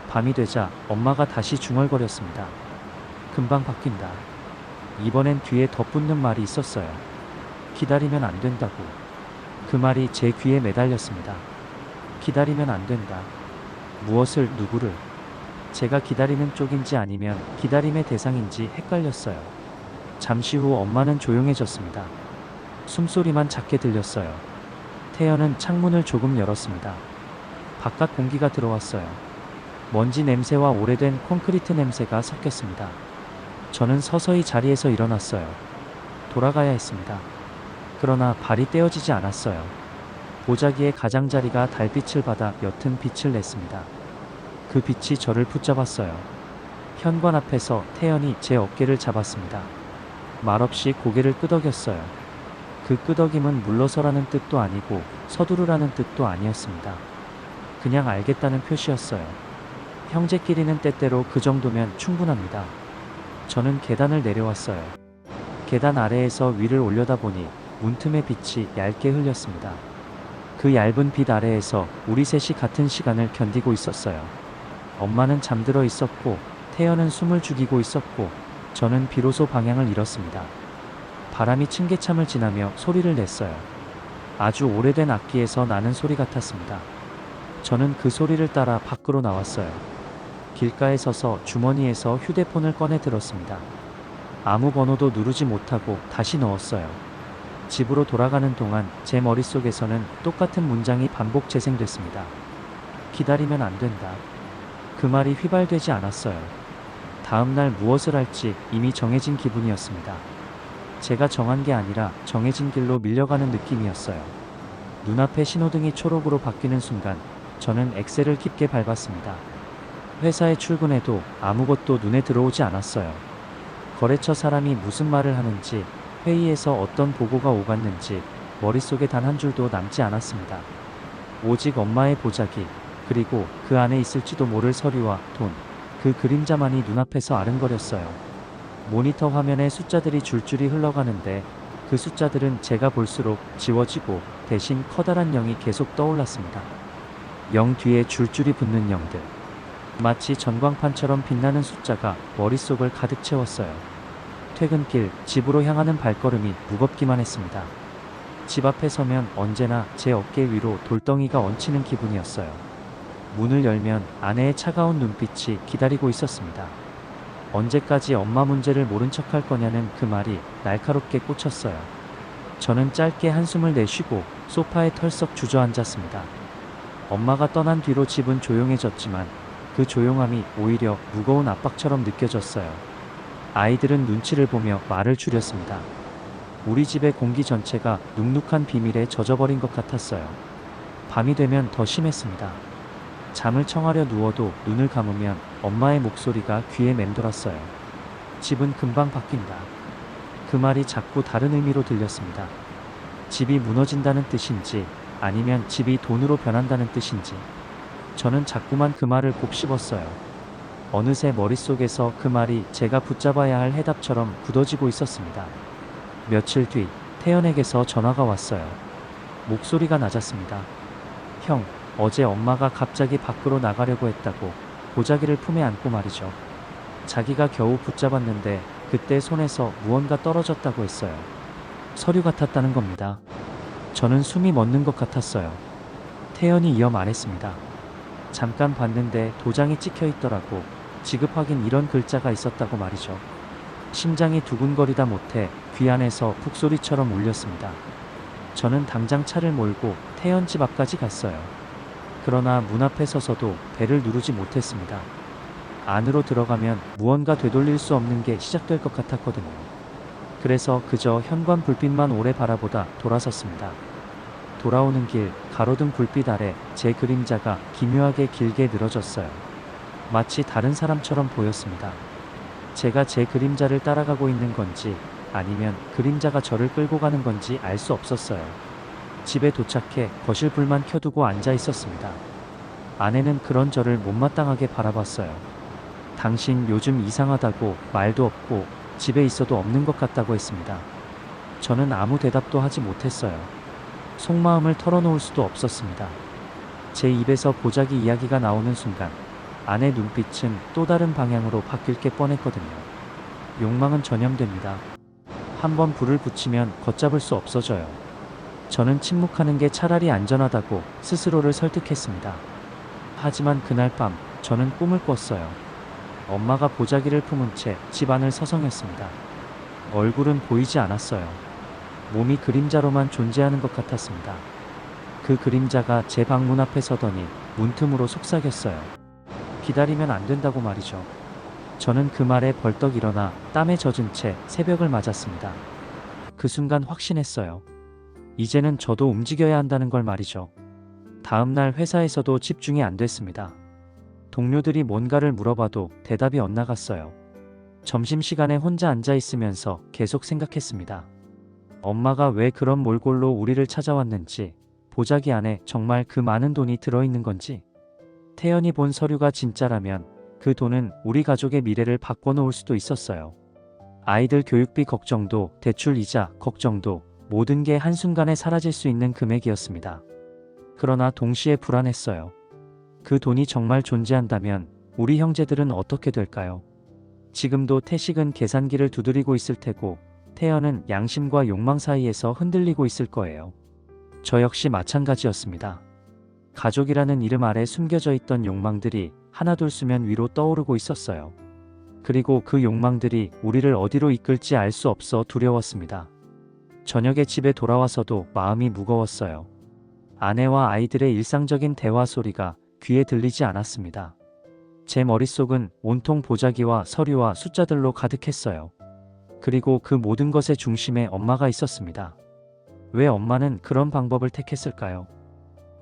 밤이 되자 엄마가 다시 중얼거렸습니다. 금방 바뀐다. 이번엔 뒤에 덧붙는 말이 있었어요. 기다리면 안 된다고. 그 말이 제 귀에 매달렸습니다. 기다리면 안 된다. 무엇을, 누구를? 제가 기다리는 쪽인지 아니면 기다림의 대상인지 헷갈렸어요. 잠시 후 엄마는 조용해졌습니다. 숨소리만 작게 들렸어요. 태연은 창문을 조금 열었습니다. 바깥 공기가 들어왔어요. 먼지 냄새와 오래된 콘크리트 냄새가 섞였습니다. 저는 서서히 자리에서 일어났어요. 돌아가야 했습니다. 그러나 발이 떼어지지 않았어요. 보자기의 가장자리가 달빛을 받아 옅은 빛을 냈습니다. 그 빛이 저를 붙잡았어요. 현관 앞에서 태연이 제 어깨를 잡았습니다. 말없이 고개를 끄덕였어요. 그 끄덕임은 물러서라는 뜻도 아니고 서두르라는 뜻도 아니었습니다. 그냥 알겠다는 표시였어요. 형제끼리는 때때로 그 정도면 충분합니다. 저는 계단을 내려왔어요. 계단 아래에서 위를 올려다보니 문틈의 빛이 얇게 흘렸습니다. 그 얇은 빛 아래에서 우리 셋이 같은 시간을 견디고 있었어요. 엄마는 잠들어 있었고 태연은 숨을 죽이고 있었고 저는 비로소 방향을 잃었습니다. 바람이 층계참을 지나며 소리를 냈어요. 아주 오래된 악기에서 나는 소리 같았습니다. 저는 그 소리를 따라 밖으로 나왔어요. 길가에 서서 주머니에서 휴대폰을 꺼내 들었습니다. 아무 번호도 누르지 못하고 다시 넣었어요. 집으로 돌아가는 동안 제 머릿속에서는 똑같은 문장이 반복 재생됐습니다. 기다리면 안 된다. 그 말이 휘발되지 않았어요. 다음날 무엇을 할지 이미 정해진 기분이었습니다. 제가 정한 게 아니라 정해진 길로 밀려가는 느낌이었어요. 눈앞에 신호등이 초록으로 바뀌는 순간 저는 엑셀을 깊게 밟았습니다. 회사에 출근해도 아무것도 눈에 들어오지 않았어요. 거래처 사람이 무슨 말을 하는지, 회의에서 어떤 보고가 오갔는지 머릿속에 단 한 줄도 남지 않았습니다. 오직 엄마의 보자기, 그리고 그 안에 있을지도 모를 서류와 돈, 그 그림자만이 눈앞에서 아른거렸어요. 모니터 화면에 숫자들이 줄줄이 흘러가는데 그 숫자들은 제가 볼수록 지워지고 대신 커다란 0이 계속 떠올랐습니다. 0 뒤에 줄줄이 붙는 0들. 마치 전광판처럼 빛나는 숫자가 머릿속을 가득 채웠어요. 퇴근길, 집으로 향하는 발걸음이 무겁기만 했습니다. 집 앞에 서면 언제나 제 어깨 위로 돌덩이가 얹히는 기분이었어요. 문을 열면 아내의 차가운 눈빛이 기다리고 있었습니다. 언제까지 엄마 문제를 모른 척할 거냐는 그 말이 날카롭게 꽂혔어요. 저는 짧게 한숨을 내쉬고 소파에 털썩 주저앉았습니다. 엄마가 떠난 뒤로 집은 조용해졌지만 그 조용함이 오히려 무거운 압박처럼 느껴졌어요. 아이들은 눈치를 보며 말을 줄였습니다. 우리 집의 공기 전체가 눅눅한 비밀에 젖어버린 것 같았어요. 밤이 되면 더 심했습니다. 잠을 청하려 누워도 눈을 감으면 엄마의 목소리가 귀에 맴돌았어요. 집은 금방 바뀐다. 그 말이 자꾸 다른 의미로 들렸습니다. 집이 무너진다는 뜻인지 아니면 집이 돈으로 변한다는 뜻인지. 저는 자꾸만 그 말을 곱씹었어요. 어느새 머릿속에서 그 말이 제가 붙잡아야 할 해답처럼 굳어지고 있었습니다. 며칠 뒤 태연에게서 전화가 왔어요. 목소리가 낮았습니다. 형, 어제 엄마가 갑자기 밖으로 나가려고 했다고. 보자기를 품에 안고 말이죠. 자기가 겨우 붙잡았는데 그때 손에서 무언가 떨어졌다고 했어요. 서류 같았다는 겁니다. 저는 숨이 멎는 것 같았어요. 태연이 이어 말했습니다. 잠깐 봤는데 도장이 찍혀 있더라고. 지급하긴 이런 글자가 있었다고 말이죠. 심장이 두근거리다 못해 귀 안에서 북소리처럼 울렸습니다. 저는 당장 차를 몰고 태연 집 앞까지 갔어요. 그러나 문 앞에 서서도 벨을 누르지 못했습니다. 안으로 들어가면 무언가 되돌릴 수 없는 게 시작될 것 같았거든요. 그래서 그저 현관 불빛만 오래 바라보다 돌아섰습니다. 돌아오는 길, 가로등 불빛 아래 제 그림자가 기묘하게 길게 늘어졌어요. 마치 다른 사람처럼 보였습니다. 제가 제 그림자를 따라가고 있는 건지 아니면 그림자가 저를 끌고 가는 건지 알 수 없었어요. 집에 도착해 거실 불만 켜두고 앉아 있었습니다. 아내는 그런 저를 못마땅하게 바라봤어요. 당신 요즘 이상하다고, 말도 없고 집에 있어도 없는 것 같다고 했습니다. 저는 아무 대답도 하지 못했어요. 속마음을 털어놓을 수도 없었습니다. 제 입에서 보자기 이야기가 나오는 순간 아내 눈빛은 또 다른 방향으로 바뀔 게 뻔했거든요. 욕망은 전염됩니다. 한번 불을 붙이면 걷잡을 수 없어져요. 저는 침묵하는 게 차라리 안전하다고 스스로를 설득했습니다. 하지만 그날 밤 저는 꿈을 꿨어요. 엄마가 보자기를 품은 채 집 안을 서성였습니다. 얼굴은 보이지 않았어요. 몸이 그림자로만 존재하는 것 같았습니다. 그 그림자가 제 방문 앞에 서더니 문틈으로 속삭였어요. 기다리면 안 된다고 말이죠. 저는 그 말에 벌떡 일어나 땀에 젖은 채 새벽을 맞았습니다. 그 순간 확신했어요. 이제는 저도 움직여야 한다는 걸 말이죠. 다음 날 회사에서도 집중이 안 됐습니다. 동료들이 뭔가를 물어봐도 대답이 엇나갔어요. 점심시간에 혼자 앉아 있으면서 계속 생각했습니다. 엄마가 왜 그런 몰골로 우리를 찾아왔는지, 보자기 안에 정말 그 많은 돈이 들어있는 건지, 태연이 본 서류가 진짜라면 그 돈은 우리 가족의 미래를 바꿔놓을 수도 있었어요. 아이들 교육비 걱정도, 대출 이자 걱정도 모든 게 한순간에 사라질 수 있는 금액이었습니다. 그러나 동시에 불안했어요. 그 돈이 정말 존재한다면 우리 형제들은 어떻게 될까요? 지금도 태식은 계산기를 두드리고 있을 테고 태연은 양심과 욕망 사이에서 흔들리고 있을 거예요. 저 역시 마찬가지였습니다. 가족이라는 이름 아래 숨겨져 있던 욕망들이 하나둘 수면 위로 떠오르고 있었어요. 그리고 그 욕망들이 우리를 어디로 이끌지 알 수 없어 두려웠습니다. 저녁에 집에 돌아와서도 마음이 무거웠어요. 아내와 아이들의 일상적인 대화 소리가 귀에 들리지 않았습니다. 제 머릿속은 온통 보자기와 서류와 숫자들로 가득했어요. 그리고 그 모든 것의 중심에 엄마가 있었습니다. 왜 엄마는 그런 방법을 택했을까요?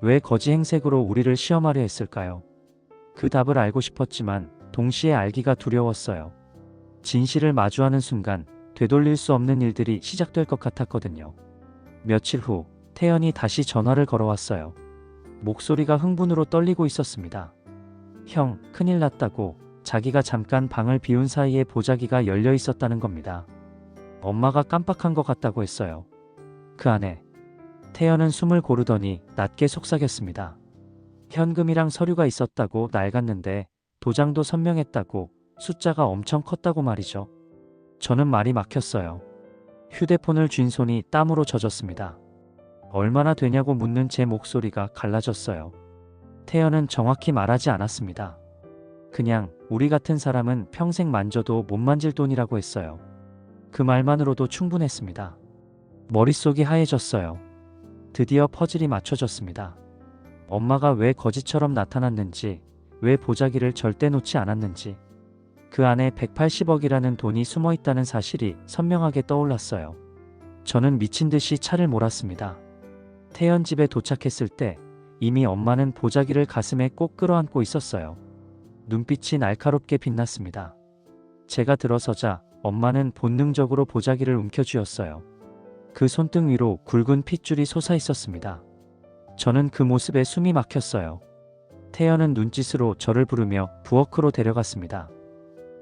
왜 거지 행색으로 우리를 시험하려 했을까요? 그 답을 알고 싶었지만 동시에 알기가 두려웠어요. 진실을 마주하는 순간 되돌릴 수 없는 일들이 시작될 것 같았거든요. 며칠 후 태연이 다시 전화를 걸어왔어요. 목소리가 흥분으로 떨리고 있었습니다. 형, 큰일 났다고. 자기가 잠깐 방을 비운 사이에 보자기가 열려 있었다는 겁니다. 엄마가 깜빡한 것 같다고 했어요. 그 안에 태연은 숨을 고르더니 낮게 속삭였습니다. 현금이랑 서류가 있었다고 낡았는데 도장도 선명했다고, 숫자가 엄청 컸다고 말이죠. 저는 말이 막혔어요. 휴대폰을 쥔 손이 땀으로 젖었습니다. 얼마나 되냐고 묻는 제 목소리가 갈라졌어요. 태연은 정확히 말하지 않았습니다. 그냥 우리 같은 사람은 평생 만져도 못 만질 돈이라고 했어요. 그 말만으로도 충분했습니다. 머릿속이 하얘졌어요. 드디어 퍼즐이 맞춰졌습니다. 엄마가 왜 거지처럼 나타났는지, 왜 보자기를 절대 놓지 않았는지, 그 안에 180억이라는 돈이 숨어 있다는 사실이 선명하게 떠올랐어요. 저는 미친 듯이 차를 몰았습니다. 태연 집에 도착했을 때 이미 엄마는 보자기를 가슴에 꼭 끌어안고 있었어요. 눈빛이 날카롭게 빛났습니다. 제가 들어서자 엄마는 본능적으로 보자기를 움켜쥐었어요. 그 손등 위로 굵은 핏줄이 솟아 있었습니다. 저는 그 모습에 숨이 막혔어요. 태연은 눈짓으로 저를 부르며 부엌으로 데려갔습니다.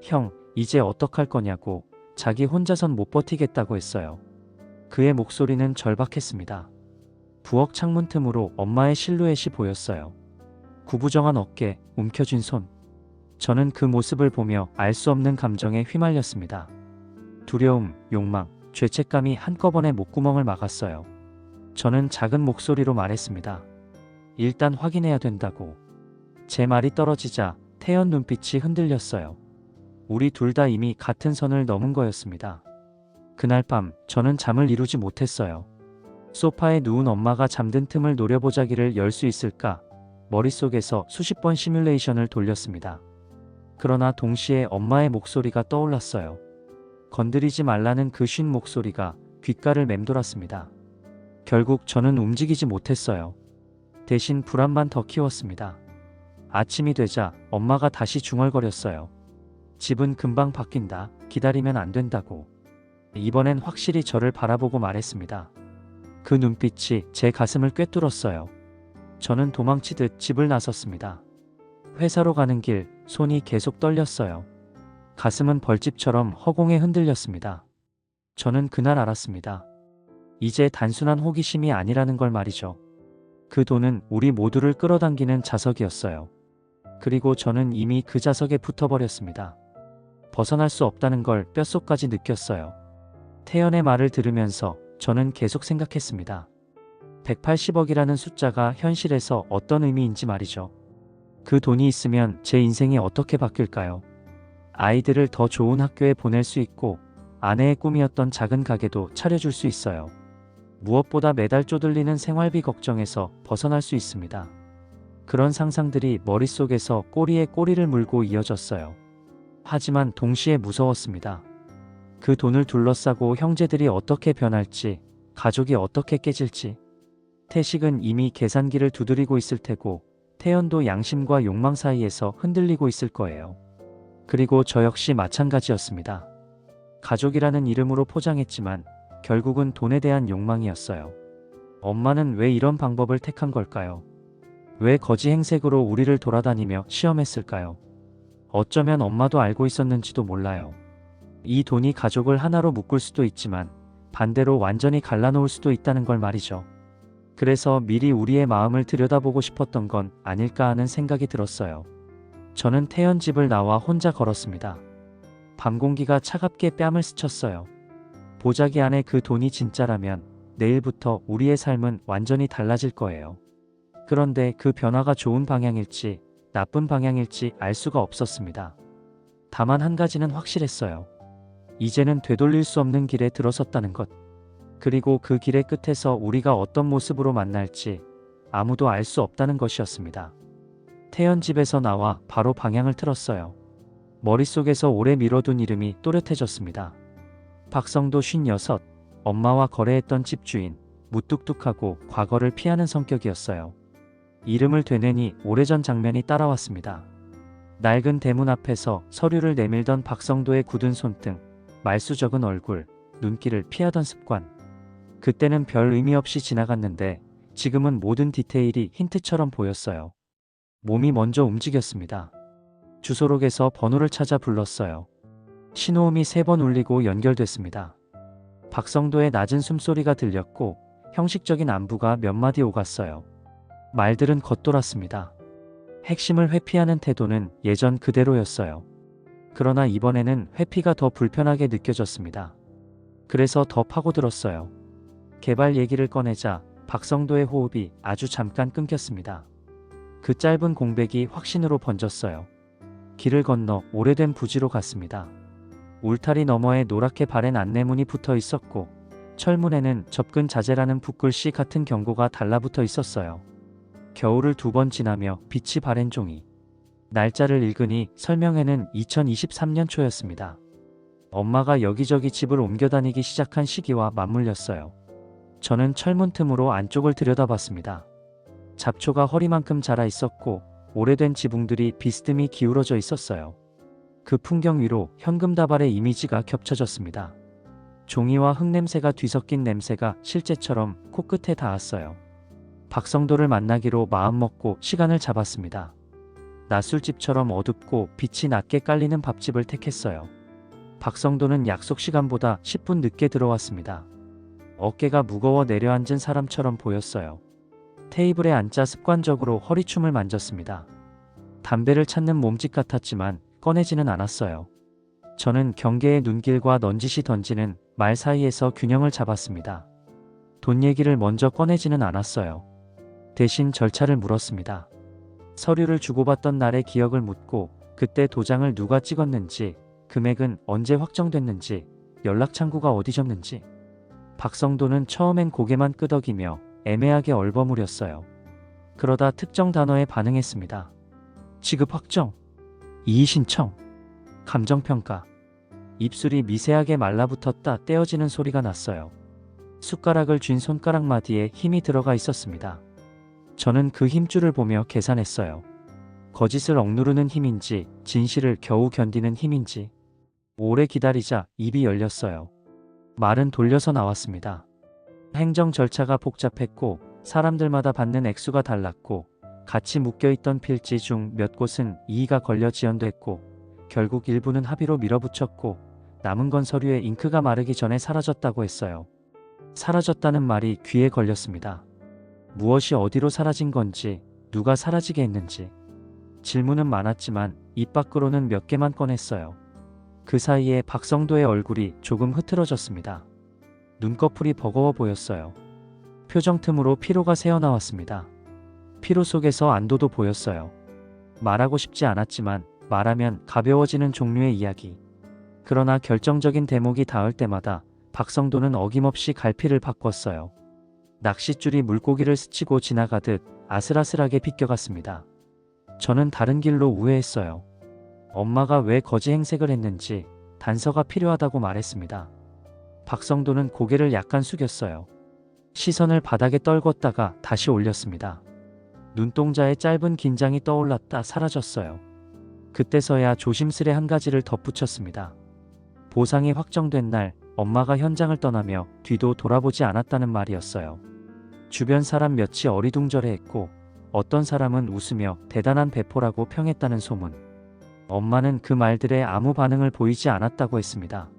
형, 이제 어떡할 거냐고, 자기 혼자선 못 버티겠다고 했어요. 그의 목소리는 절박했습니다. 부엌 창문 틈으로 엄마의 실루엣이 보였어요. 구부정한 어깨, 움켜쥔 손. 저는 그 모습을 보며 알 수 없는 감정에 휘말렸습니다. 두려움, 욕망, 죄책감이 한꺼번에 목구멍을 막았어요. 저는 작은 목소리로 말했습니다. 일단 확인해야 된다고. 제 말이 떨어지자 태연 눈빛이 흔들렸어요. 우리 둘 다 이미 같은 선을 넘은 거였습니다. 그날 밤 저는 잠을 이루지 못했어요. 소파에 누운 엄마가 잠든 틈을 노려보자기를 열 수 있을까? 머릿속에서 수십 번 시뮬레이션을 돌렸습니다. 그러나 동시에 엄마의 목소리가 떠올랐어요. 건드리지 말라는 그 쉰 목소리가 귓가를 맴돌았습니다. 결국 저는 움직이지 못했어요. 대신 불안만 더 키웠습니다. 아침이 되자 엄마가 다시 중얼거렸어요. 집은 금방 바뀐다. 기다리면 안 된다고. 이번엔 확실히 저를 바라보고 말했습니다. 그 눈빛이 제 가슴을 꿰뚫었어요. 저는 도망치듯 집을 나섰습니다. 회사로 가는 길 손이 계속 떨렸어요. 가슴은 벌집처럼 허공에 흔들렸습니다. 저는 그날 알았습니다. 이제 단순한 호기심이 아니라는 걸 말이죠. 그 돈은 우리 모두를 끌어당기는 자석이었어요. 그리고 저는 이미 그 자석에 붙어버렸습니다. 벗어날 수 없다는 걸 뼛속까지 느꼈어요. 태연의 말을 들으면서 저는 계속 생각했습니다. 180억이라는 숫자가 현실에서 어떤 의미인지 말이죠. 그 돈이 있으면 제 인생이 어떻게 바뀔까요? 아이들을 더 좋은 학교에 보낼 수 있고 아내의 꿈이었던 작은 가게도 차려줄 수 있어요. 무엇보다 매달 쪼들리는 생활비 걱정에서 벗어날 수 있습니다. 그런 상상들이 머릿속에서 꼬리에 꼬리를 물고 이어졌어요. 하지만 동시에 무서웠습니다. 그 돈을 둘러싸고 형제들이 어떻게 변할지, 가족이 어떻게 깨질지. 태식은 이미 계산기를 두드리고 있을 테고 태연도 양심과 욕망 사이에서 흔들리고 있을 거예요. 그리고 저 역시 마찬가지였습니다. 가족이라는 이름으로 포장했지만 결국은 돈에 대한 욕망이었어요. 엄마는 왜 이런 방법을 택한 걸까요? 왜 거지 행색으로 우리를 돌아다니며 시험했을까요? 어쩌면 엄마도 알고 있었는지도 몰라요. 이 돈이 가족을 하나로 묶을 수도 있지만 반대로 완전히 갈라놓을 수도 있다는 걸 말이죠. 그래서 미리 우리의 마음을 들여다보고 싶었던 건 아닐까 하는 생각이 들었어요. 저는 태연 집을 나와 혼자 걸었습니다. 밤 공기가 차갑게 뺨을 스쳤어요. 보자기 안에 그 돈이 진짜라면 내일부터 우리의 삶은 완전히 달라질 거예요. 그런데 그 변화가 좋은 방향일지 나쁜 방향일지 알 수가 없었습니다. 다만 한 가지는 확실했어요. 이제는 되돌릴 수 없는 길에 들어섰다는 것. 그리고 그 길의 끝에서 우리가 어떤 모습으로 만날지 아무도 알 수 없다는 것이었습니다. 태연 집에서 나와 바로 방향을 틀었어요. 머릿속에서 오래 미뤄둔 이름이 또렷해졌습니다. 박성도 56, 엄마와 거래했던 집주인, 무뚝뚝하고 과거를 피하는 성격이었어요. 이름을 되뇌니 오래전 장면이 따라왔습니다. 낡은 대문 앞에서 서류를 내밀던 박성도의 굳은 손등, 말수 적은 얼굴, 눈길을 피하던 습관. 그때는 별 의미 없이 지나갔는데 지금은 모든 디테일이 힌트처럼 보였어요. 몸이 먼저 움직였습니다. 주소록에서 번호를 찾아 불렀어요. 신호음이 3번 울리고 연결됐습니다. 박성도의 낮은 숨소리가 들렸고 형식적인 안부가 몇 마디 오갔어요. 말들은 겉돌았습니다. 핵심을 회피하는 태도는 예전 그대로였어요. 그러나 이번에는 회피가 더 불편하게 느껴졌습니다. 그래서 더 파고들었어요. 개발 얘기를 꺼내자 박성도의 호흡이 아주 잠깐 끊겼습니다. 그 짧은 공백이 확신으로 번졌어요. 길을 건너 오래된 부지로 갔습니다. 울타리 너머에 노랗게 바랜 안내문이 붙어 있었고 철문에는 접근 자제라는 붓글씨 같은 경고가 달라붙어 있었어요. 겨울을 2번 지나며 빛이 바랜 종이. 날짜를 읽으니 설명에는 2023년 초였습니다. 엄마가 여기저기 집을 옮겨 다니기 시작한 시기와 맞물렸어요. 저는 철문 틈으로 안쪽을 들여다봤습니다. 잡초가 허리만큼 자라 있었고 오래된 지붕들이 비스듬히 기울어져 있었어요. 그 풍경 위로 현금다발의 이미지가 겹쳐졌습니다. 종이와 흙냄새가 뒤섞인 냄새가 실제처럼 코끝에 닿았어요. 박성도를 만나기로 마음먹고 시간을 잡았습니다. 낮술집처럼 어둡고 빛이 낮게 깔리는 밥집을 택했어요. 박성도는 약속 시간보다 10분 늦게 들어왔습니다. 어깨가 무거워 내려앉은 사람처럼 보였어요. 테이블에 앉자 습관적으로 허리춤을 만졌습니다. 담배를 찾는 몸짓 같았지만 꺼내지는 않았어요. 저는 경계의 눈길과 넌지시 던지는 말 사이에서 균형을 잡았습니다. 돈 얘기를 먼저 꺼내지는 않았어요. 대신 절차를 물었습니다. 서류를 주고받던 날의 기억을 묻고 그때 도장을 누가 찍었는지, 금액은 언제 확정됐는지, 연락창구가 어디졌는지. 박성도는 처음엔 고개만 끄덕이며 애매하게 얼버무렸어요. 그러다 특정 단어에 반응했습니다. 지급 확정, 이의 신청, 감정평가. 입술이 미세하게 말라붙었다 떼어지는 소리가 났어요. 숟가락을 쥔 손가락 마디에 힘이 들어가 있었습니다. 저는 그 힘줄을 보며 계산했어요. 거짓을 억누르는 힘인지 진실을 겨우 견디는 힘인지. 오래 기다리자 입이 열렸어요. 말은 돌려서 나왔습니다. 행정 절차가 복잡했고 사람들마다 받는 액수가 달랐고 같이 묶여있던 필지 중 몇 곳은 이의가 걸려 지연됐고 결국 일부는 합의로 밀어붙였고 남은 건 서류에 잉크가 마르기 전에 사라졌다고 했어요. 사라졌다는 말이 귀에 걸렸습니다. 무엇이 어디로 사라진 건지, 누가 사라지게 했는지. 질문은 많았지만 입 밖으로는 몇 개만 꺼냈어요. 그 사이에 박성도의 얼굴이 조금 흐트러졌습니다. 눈꺼풀이 버거워 보였어요. 표정 틈으로 피로가 새어나왔습니다. 피로 속에서 안도도 보였어요. 말하고 싶지 않았지만 말하면 가벼워지는 종류의 이야기. 그러나 결정적인 대목이 닿을 때마다 박성도는 어김없이 갈피를 바꿨어요. 낚싯줄이 물고기를 스치고 지나가듯 아슬아슬하게 비껴갔습니다. 저는 다른 길로 우회했어요. 엄마가 왜 거지 행색을 했는지 단서가 필요하다고 말했습니다. 박성도는 고개를 약간 숙였어요. 시선을 바닥에 떨궜다가 다시 올렸습니다. 눈동자에 짧은 긴장이 떠올랐다 사라졌어요. 그때서야 조심스레 한 가지를 덧붙였습니다. 보상이 확정된 날 엄마가 현장을 떠나며 뒤도 돌아보지 않았다는 말이었어요. 주변 사람 몇이 어리둥절해했고 어떤 사람은 웃으며 대단한 배포라고 평했다는 소문. 엄마는 그 말들에 아무 반응을 보이지 않았다고 했습니다.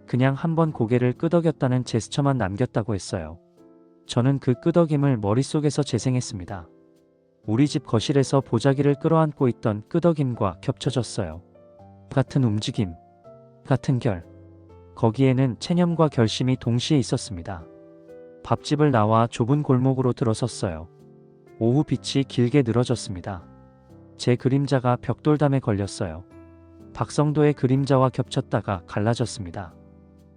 그냥 한번 고개를 끄덕였다는 제스처만 남겼다고 했어요. 저는 그 끄덕임을 머릿속에서 재생했습니다. 우리 집 거실에서 보자기를 끌어안고 있던 끄덕임과 겹쳐졌어요. 같은 움직임, 같은 결. 거기에는 체념과 결심이 동시에 있었습니다. 밥집을 나와 좁은 골목으로 들어섰어요. 오후 빛이 길게 늘어졌습니다. 제 그림자가 벽돌담에 걸렸어요. 박성도의 그림자와 겹쳤다가 갈라졌습니다.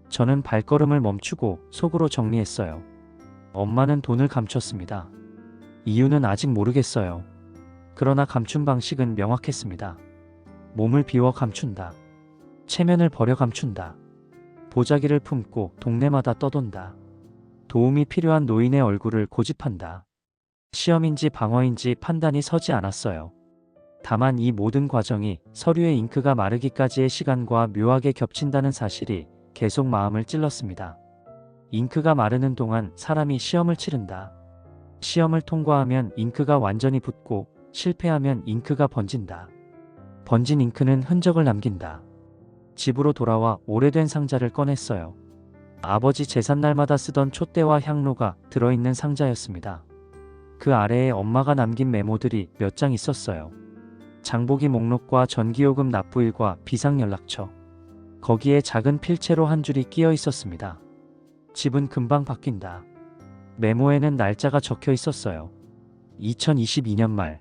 저는 발걸음을 멈추고 속으로 정리했어요. 엄마는 돈을 감췄습니다. 이유는 아직 모르겠어요. 그러나 감춘 방식은 명확했습니다. 몸을 비워 감춘다. 체면을 버려 감춘다. 보자기를 품고 동네마다 떠돈다. 도움이 필요한 노인의 얼굴을 고집한다. 시험인지 방어인지 판단이 서지 않았어요. 다만 이 모든 과정이 서류의 잉크가 마르기까지의 시간과 묘하게 겹친다는 사실이 계속 마음을 찔렀습니다. 잉크가 마르는 동안 사람이 시험을 치른다. 시험을 통과하면 잉크가 완전히 붙고 실패하면 잉크가 번진다. 번진 잉크는 흔적을 남긴다. 집으로 돌아와 오래된 상자를 꺼냈어요. 아버지 제삿날마다 쓰던 촛대와 향로가 들어있는 상자였습니다. 그 아래에 엄마가 남긴 메모들이 몇 장 있었어요. 장보기 목록과 전기요금 납부일과 비상연락처. 거기에 작은 필체로 한 줄이 끼어 있었습니다. 집은 금방 바뀐다. 메모에는 날짜가 적혀 있었어요. 2022년 말.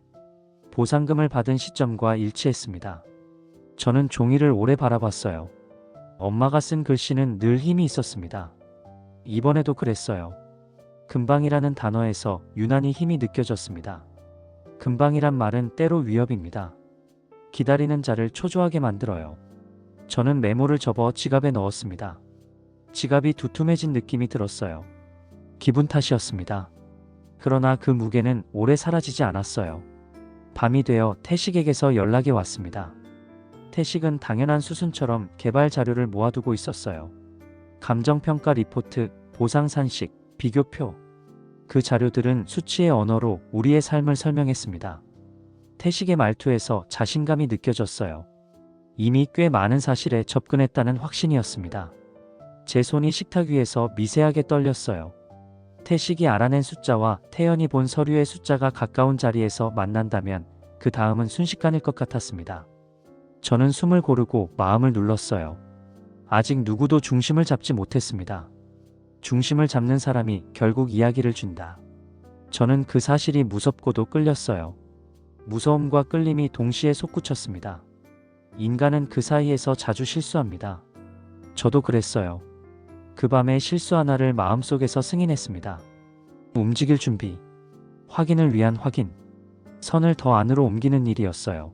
보상금을 받은 시점과 일치했습니다. 저는 종이를 오래 바라봤어요. 엄마가 쓴 글씨는 늘 힘이 있었습니다. 이번에도 그랬어요. 금방이라는 단어에서 유난히 힘이 느껴졌습니다. 금방이란 말은 때로 위협입니다. 기다리는 자를 초조하게 만들어요. 저는 메모를 접어 지갑에 넣었습니다. 지갑이 두툼해진 느낌이 들었어요. 기분 탓이었습니다. 그러나 그 무게는 오래 사라지지 않았어요. 밤이 되어 태식에게서 연락이 왔습니다. 태식은 당연한 수순처럼 개발 자료를 모아두고 있었어요. 감정평가 리포트, 보상산식, 비교표. 그 자료들은 수치의 언어로 우리의 삶을 설명했습니다. 태식의 말투에서 자신감이 느껴졌어요. 이미 꽤 많은 사실에 접근했다는 확신이었습니다. 제 손이 식탁 위에서 미세하게 떨렸어요. 태식이 알아낸 숫자와 태연이 본 서류의 숫자가 가까운 자리에서 만난다면 그 다음은 순식간일 것 같았습니다. 저는 숨을 고르고 마음을 눌렀어요. 아직 누구도 중심을 잡지 못했습니다. 중심을 잡는 사람이 결국 이야기를 준다. 저는 그 사실이 무섭고도 끌렸어요. 무서움과 끌림이 동시에 솟구쳤습니다. 인간은 그 사이에서 자주 실수합니다. 저도 그랬어요. 그 밤에 실수 하나를 마음속에서 승인했습니다. 움직일 준비. 확인을 위한 확인. 선을 더 안으로 옮기는 일이었어요.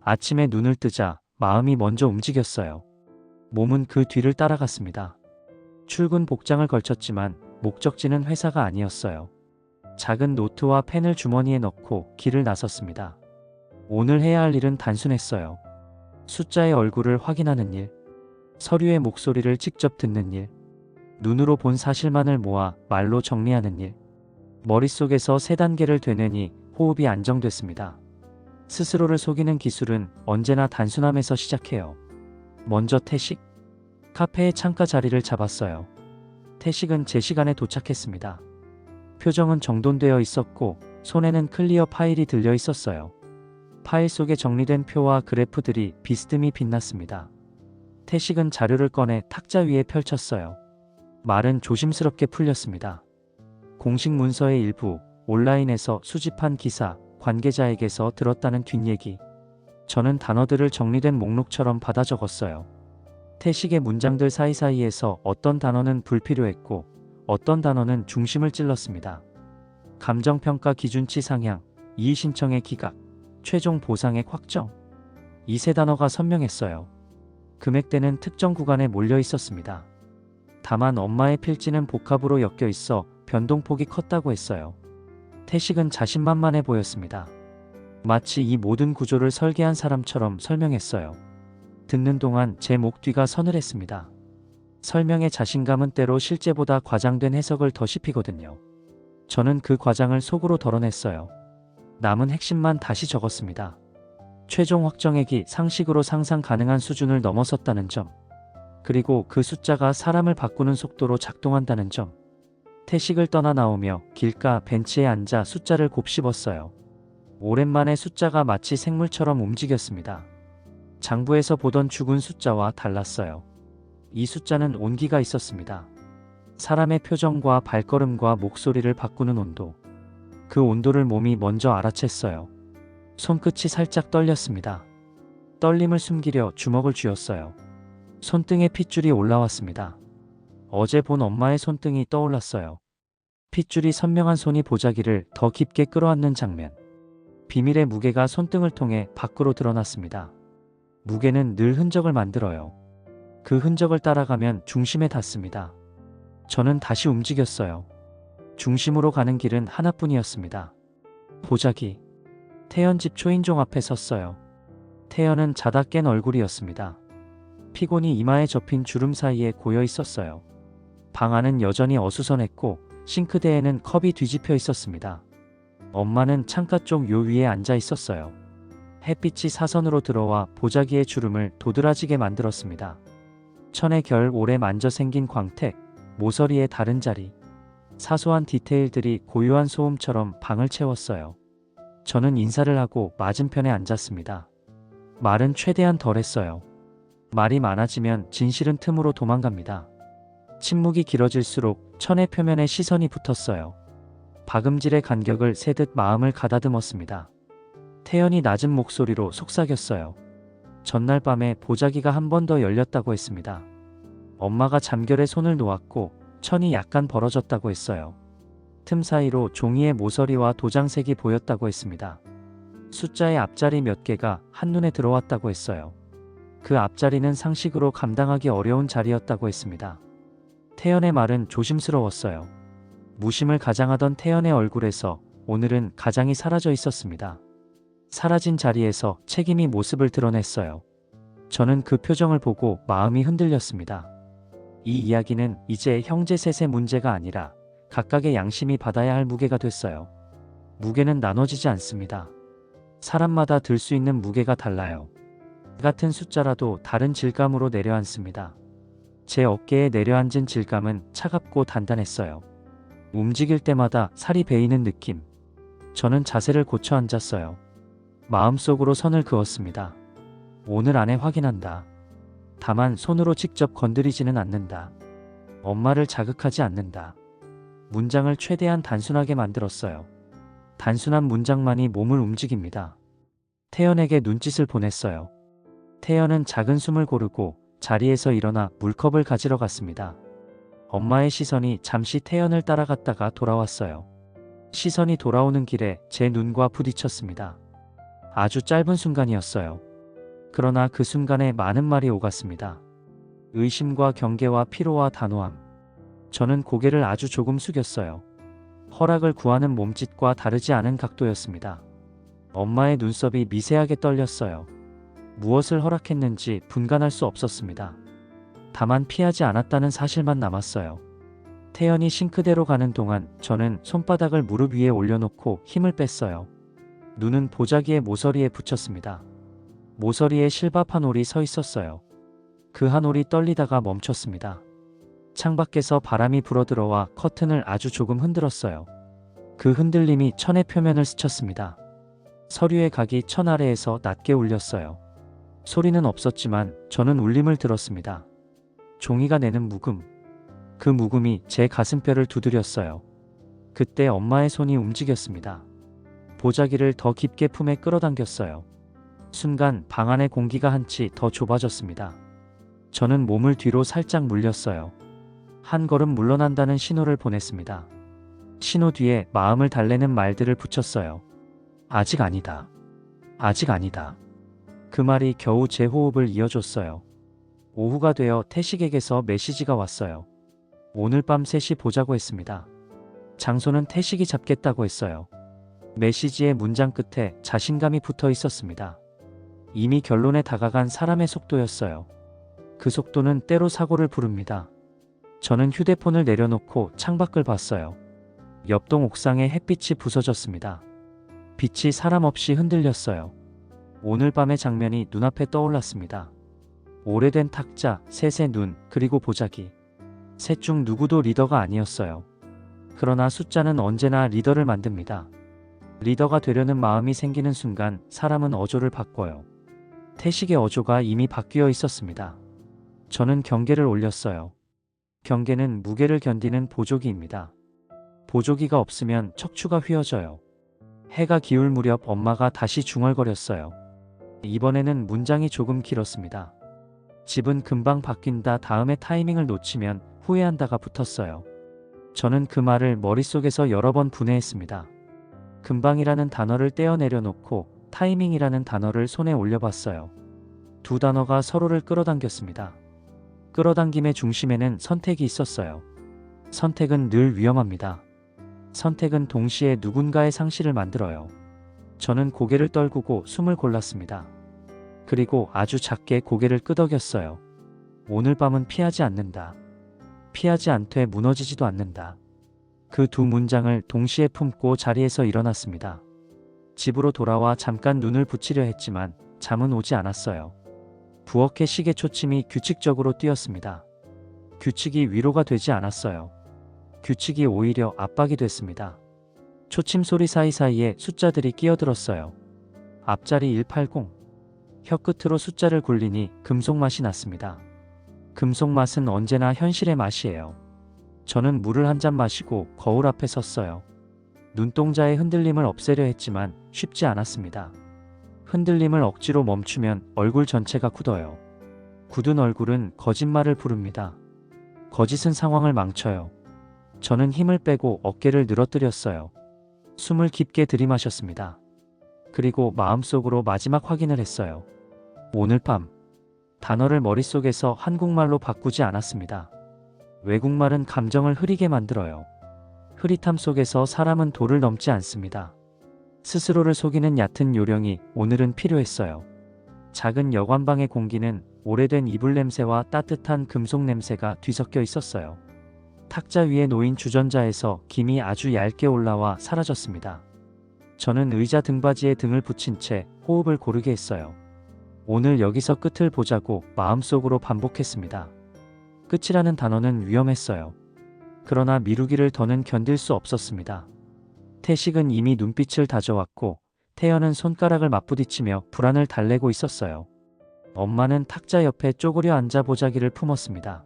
아침에 눈을 뜨자 마음이 먼저 움직였어요. 몸은 그 뒤를 따라갔습니다. 출근 복장을 걸쳤지만 목적지는 회사가 아니었어요. 작은 노트와 펜을 주머니에 넣고 길을 나섰습니다. 오늘 해야 할 일은 단순했어요. 숫자의 얼굴을 확인하는 일, 서류의 목소리를 직접 듣는 일, 눈으로 본 사실만을 모아 말로 정리하는 일. 머릿속에서 세 단계를 되뇌니 호흡이 안정됐습니다. 스스로를 속이는 기술은 언제나 단순함에서 시작해요. 먼저 태식. 카페의 창가 자리를 잡았어요. 태식은 제 시간에 도착했습니다. 표정은 정돈되어 있었고 손에는 클리어 파일이 들려 있었어요. 파일 속에 정리된 표와 그래프들이 비스듬히 빛났습니다. 태식은 자료를 꺼내 탁자 위에 펼쳤어요. 말은 조심스럽게 풀렸습니다. 공식 문서의 일부, 온라인에서 수집한 기사, 관계자에게서 들었다는 뒷얘기. 저는 단어들을 정리된 목록처럼 받아 적었어요. 태식의 문장들 사이사이에서 어떤 단어는 불필요했고 어떤 단어는 중심을 찔렀습니다. 감정평가 기준치 상향, 이의신청의 기각, 최종 보상액 확정. 이 세 단어가 선명했어요. 금액대는 특정 구간에 몰려 있었습니다. 다만 엄마의 필지는 복합으로 엮여 있어 변동폭이 컸다고 했어요. 태식은 자신만만해 보였습니다. 마치 이 모든 구조를 설계한 사람처럼 설명했어요. 듣는 동안 제 목 뒤가 서늘했습니다. 설명의 자신감은 때로 실제보다 과장된 해석을 더 씹히거든요. 저는 그 과장을 속으로 덜어냈어요. 남은 핵심만 다시 적었습니다. 최종 확정액이 상식으로 상상 가능한 수준을 넘어섰다는 점. 그리고 그 숫자가 사람을 바꾸는 속도로 작동한다는 점. 태식을 떠나 나오며 길가 벤치에 앉아 숫자를 곱씹었어요. 오랜만에 숫자가 마치 생물처럼 움직였습니다. 장부에서 보던 죽은 숫자와 달랐어요. 이 숫자는 온기가 있었습니다. 사람의 표정과 발걸음과 목소리를 바꾸는 온도. 그 온도를 몸이 먼저 알아챘어요. 손끝이 살짝 떨렸습니다. 떨림을 숨기려 주먹을 쥐었어요. 손등에 핏줄이 올라왔습니다. 어제 본 엄마의 손등이 떠올랐어요. 핏줄이 선명한 손이 보자기를 더 깊게 끌어안는 장면. 비밀의 무게가 손등을 통해 밖으로 드러났습니다. 무게는 늘 흔적을 만들어요. 그 흔적을 따라가면 중심에 닿습니다. 저는 다시 움직였어요. 중심으로 가는 길은 하나뿐이었습니다. 보자기. 태연 집 초인종 앞에 섰어요. 태연은 자다 깬 얼굴이었습니다. 피곤이 이마에 접힌 주름 사이에 고여 있었어요. 방 안은 여전히 어수선했고 싱크대에는 컵이 뒤집혀 있었습니다. 엄마는 창가 쪽 요 위에 앉아 있었어요. 햇빛이 사선으로 들어와 보자기의 주름을 도드라지게 만들었습니다. 천의 결 오래 만져 생긴 광택, 모서리의 다른 자리. 사소한 디테일들이 고요한 소음처럼 방을 채웠어요. 저는 인사를 하고 맞은편에 앉았습니다. 말은 최대한 덜했어요. 말이 많아지면 진실은 틈으로 도망갑니다. 침묵이 길어질수록 천의 표면에 시선이 붙었어요. 박음질의 간격을 세듯 마음을 가다듬었습니다. 태연이 낮은 목소리로 속삭였어요. 전날 밤에 보자기가 한 번 더 열렸다고 했습니다. 엄마가 잠결에 손을 놓았고 천이 약간 벌어졌다고 했어요. 틈 사이로 종이의 모서리와 도장색이 보였다고 했습니다. 숫자의 앞자리 몇 개가 한눈에 들어왔다고 했어요. 그 앞자리는 상식으로 감당하기 어려운 자리였다고 했습니다. 태연의 말은 조심스러웠어요. 무심을 가장하던 태연의 얼굴에서 오늘은 가장이 사라져 있었습니다. 사라진 자리에서 책임이 모습을 드러냈어요. 저는 그 표정을 보고 마음이 흔들렸습니다. 이 이야기는 이제 형제 셋의 문제가 아니라 각각의 양심이 받아야 할 무게가 됐어요. 무게는 나눠지지 않습니다. 사람마다 들 수 있는 무게가 달라요. 같은 숫자라도 다른 질감으로 내려앉습니다. 제 어깨에 내려앉은 질감은 차갑고 단단했어요. 움직일 때마다 살이 베이는 느낌. 저는 자세를 고쳐 앉았어요. 마음속으로 선을 그었습니다. 오늘 안에 확인한다. 다만 손으로 직접 건드리지는 않는다. 엄마를 자극하지 않는다. 문장을 최대한 단순하게 만들었어요. 단순한 문장만이 몸을 움직입니다. 태연에게 눈짓을 보냈어요. 태연은 작은 숨을 고르고 자리에서 일어나 물컵을 가지러 갔습니다. 엄마의 시선이 잠시 태연을 따라갔다가 돌아왔어요. 시선이 돌아오는 길에 제 눈과 부딪혔습니다. 아주 짧은 순간이었어요. 그러나 그 순간에 많은 말이 오갔습니다. 의심과 경계와 피로와 단호함. 저는 고개를 아주 조금 숙였어요. 허락을 구하는 몸짓과 다르지 않은 각도였습니다. 엄마의 눈썹이 미세하게 떨렸어요. 무엇을 허락했는지 분간할 수 없었습니다. 다만 피하지 않았다는 사실만 남았어요. 태연이 싱크대로 가는 동안 저는 손바닥을 무릎 위에 올려놓고 힘을 뺐어요. 눈은 보자기의 모서리에 붙였습니다. 모서리에 실밥 한 올이 서 있었어요. 그 한 올이 떨리다가 멈췄습니다. 창밖에서 바람이 불어들어와 커튼을 아주 조금 흔들었어요. 그 흔들림이 천의 표면을 스쳤습니다. 서류의 각이 천 아래에서 낮게 울렸어요. 소리는 없었지만 저는 울림을 들었습니다. 종이가 내는 묵음. 그 묵음이 제 가슴뼈를 두드렸어요. 그때 엄마의 손이 움직였습니다. 보자기를 더 깊게 품에 끌어당겼어요. 순간 방 안의 공기가 한치 더 좁아졌습니다. 저는 몸을 뒤로 살짝 물렸어요. 한 걸음 물러난다는 신호를 보냈습니다. 신호 뒤에 마음을 달래는 말들을 붙였어요. 아직 아니다. 아직 아니다. 그 말이 겨우 제 호흡을 이어줬어요. 오후가 되어 태식에게서 메시지가 왔어요. 오늘 밤 3시 보자고 했습니다. 장소는 태식이 잡겠다고 했어요. 메시지의 문장 끝에 자신감이 붙어 있었습니다. 이미 결론에 다가간 사람의 속도였어요. 그 속도는 때로 사고를 부릅니다. 저는 휴대폰을 내려놓고 창밖을 봤어요. 옆동 옥상에 햇빛이 부서졌습니다. 빛이 사람 없이 흔들렸어요. 오늘 밤의 장면이 눈앞에 떠올랐습니다. 오래된 탁자, 셋의 눈, 그리고 보자기. 셋 중 누구도 리더가 아니었어요. 그러나 숫자는 언제나 리더를 만듭니다. 리더가 되려는 마음이 생기는 순간 사람은 어조를 바꿔요. 태식의 어조가 이미 바뀌어 있었습니다. 저는 경계를 올렸어요. 경계는 무게를 견디는 보조기입니다. 보조기가 없으면 척추가 휘어져요. 해가 기울 무렵 엄마가 다시 중얼거렸어요. 이번에는 문장이 조금 길었습니다. 집은 금방 바뀐다. 다음에 타이밍을 놓치면 후회한다가 붙었어요. 저는 그 말을 머릿속에서 여러 번 분해했습니다. 금방이라는 단어를 떼어내려 놓고 타이밍이라는 단어를 손에 올려봤어요. 두 단어가 서로를 끌어당겼습니다. 끌어당김의 중심에는 선택이 있었어요. 선택은 늘 위험합니다. 선택은 동시에 누군가의 상실을 만들어요. 저는 고개를 떨구고 숨을 골랐습니다. 그리고 아주 작게 고개를 끄덕였어요. 오늘 밤은 피하지 않는다. 피하지 않되 무너지지도 않는다. 그 두 문장을 동시에 품고 자리에서 일어났습니다. 집으로 돌아와 잠깐 눈을 붙이려 했지만 잠은 오지 않았어요. 부엌의 시계 초침이 규칙적으로 뛰었습니다. 규칙이 위로가 되지 않았어요. 규칙이 오히려 압박이 됐습니다. 초침 소리 사이사이에 숫자들이 끼어들었어요. 앞자리 180. 혀끝으로 숫자를 굴리니 금속 맛이 났습니다. 금속 맛은 언제나 현실의 맛이에요. 저는 물을 한 잔 마시고 거울 앞에 섰어요. 눈동자의 흔들림을 없애려 했지만 쉽지 않았습니다. 흔들림을 억지로 멈추면 얼굴 전체가 굳어요. 굳은 얼굴은 거짓말을 부릅니다. 거짓은 상황을 망쳐요. 저는 힘을 빼고 어깨를 늘어뜨렸어요. 숨을 깊게 들이마셨습니다. 그리고 마음속으로 마지막 확인을 했어요. 오늘 밤. 단어를 머릿속에서 한국말로 바꾸지 않았습니다. 외국말은 감정을 흐리게 만들어요. 흐릿함 속에서 사람은 도를 넘지 않습니다. 스스로를 속이는 얕은 요령이 오늘은 필요했어요. 작은 여관방의 공기는 오래된 이불 냄새와 따뜻한 금속 냄새가 뒤섞여 있었어요. 탁자 위에 놓인 주전자에서 김이 아주 얇게 올라와 사라졌습니다. 저는 의자 등받이에 등을 붙인 채 호흡을 고르게 했어요. 오늘 여기서 끝을 보자고 마음속으로 반복했습니다. 끝이라는 단어는 위험했어요. 그러나 미루기를 더는 견딜 수 없었습니다. 태식은 이미 눈빛을 다져왔고 태연은 손가락을 맞부딪히며 불안을 달래고 있었어요. 엄마는 탁자 옆에 쪼그려 앉아 보자기를 품었습니다.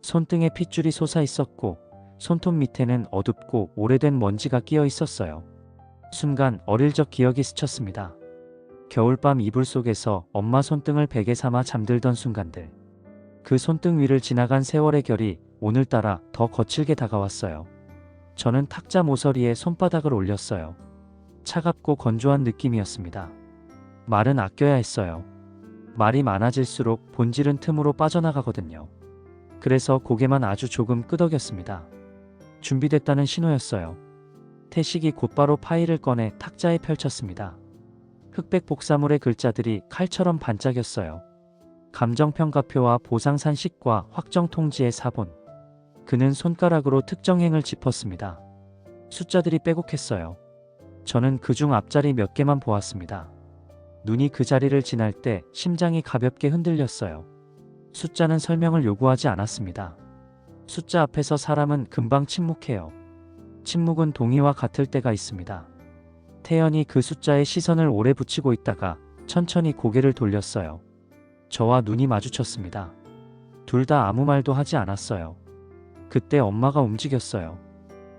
손등에 핏줄이 솟아 있었고 손톱 밑에는 어둡고 오래된 먼지가 끼어 있었어요. 순간 어릴 적 기억이 스쳤습니다. 겨울밤 이불 속에서 엄마 손등을 베개 삼아 잠들던 순간들. 그 손등 위를 지나간 세월의 결이 오늘따라 더 거칠게 다가왔어요. 저는 탁자 모서리에 손바닥을 올렸어요. 차갑고 건조한 느낌이었습니다. 말은 아껴야 했어요. 말이 많아질수록 본질은 틈으로 빠져나가거든요. 그래서 고개만 아주 조금 끄덕였습니다. 준비됐다는 신호였어요. 태식이 곧바로 파일을 꺼내 탁자에 펼쳤습니다. 흑백 복사물의 글자들이 칼처럼 반짝였어요. 감정평가표와 보상산식과 확정통지의 사본. 그는 손가락으로 특정행을 짚었습니다. 숫자들이 빼곡했어요. 저는 그중 앞자리 몇 개만 보았습니다. 눈이 그 자리를 지날 때 심장이 가볍게 흔들렸어요. 숫자는 설명을 요구하지 않았습니다. 숫자 앞에서 사람은 금방 침묵해요. 침묵은 동의와 같을 때가 있습니다. 태연이 그 숫자에 시선을 오래 붙이고 있다가 천천히 고개를 돌렸어요. 저와 눈이 마주쳤습니다. 둘 다 아무 말도 하지 않았어요. 그때 엄마가 움직였어요.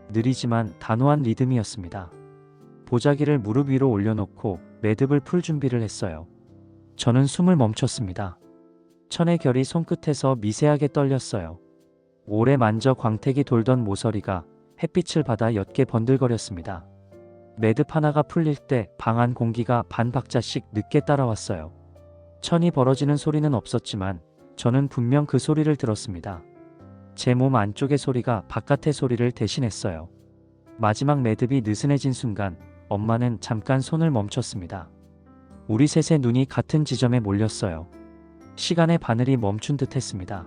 느리지만 단호한 리듬이었습니다. 보자기를 무릎 위로 올려놓고 매듭을 풀 준비를 했어요. 저는 숨을 멈췄습니다. 천의 결이 손끝에서 미세하게 떨렸어요. 오래 만져 광택이 돌던 모서리가 햇빛을 받아 옅게 번들거렸습니다. 매듭 하나가 풀릴 때 방 안 공기가 반 박자씩 늦게 따라왔어요. 천이 벌어지는 소리는 없었지만 저는 분명 그 소리를 들었습니다. 제 몸 안쪽의 소리가 바깥의 소리를 대신했어요. 마지막 매듭이 느슨해진 순간 엄마는 잠깐 손을 멈췄습니다. 우리 셋의 눈이 같은 지점에 몰렸어요. 시간의 바늘이 멈춘 듯 했습니다.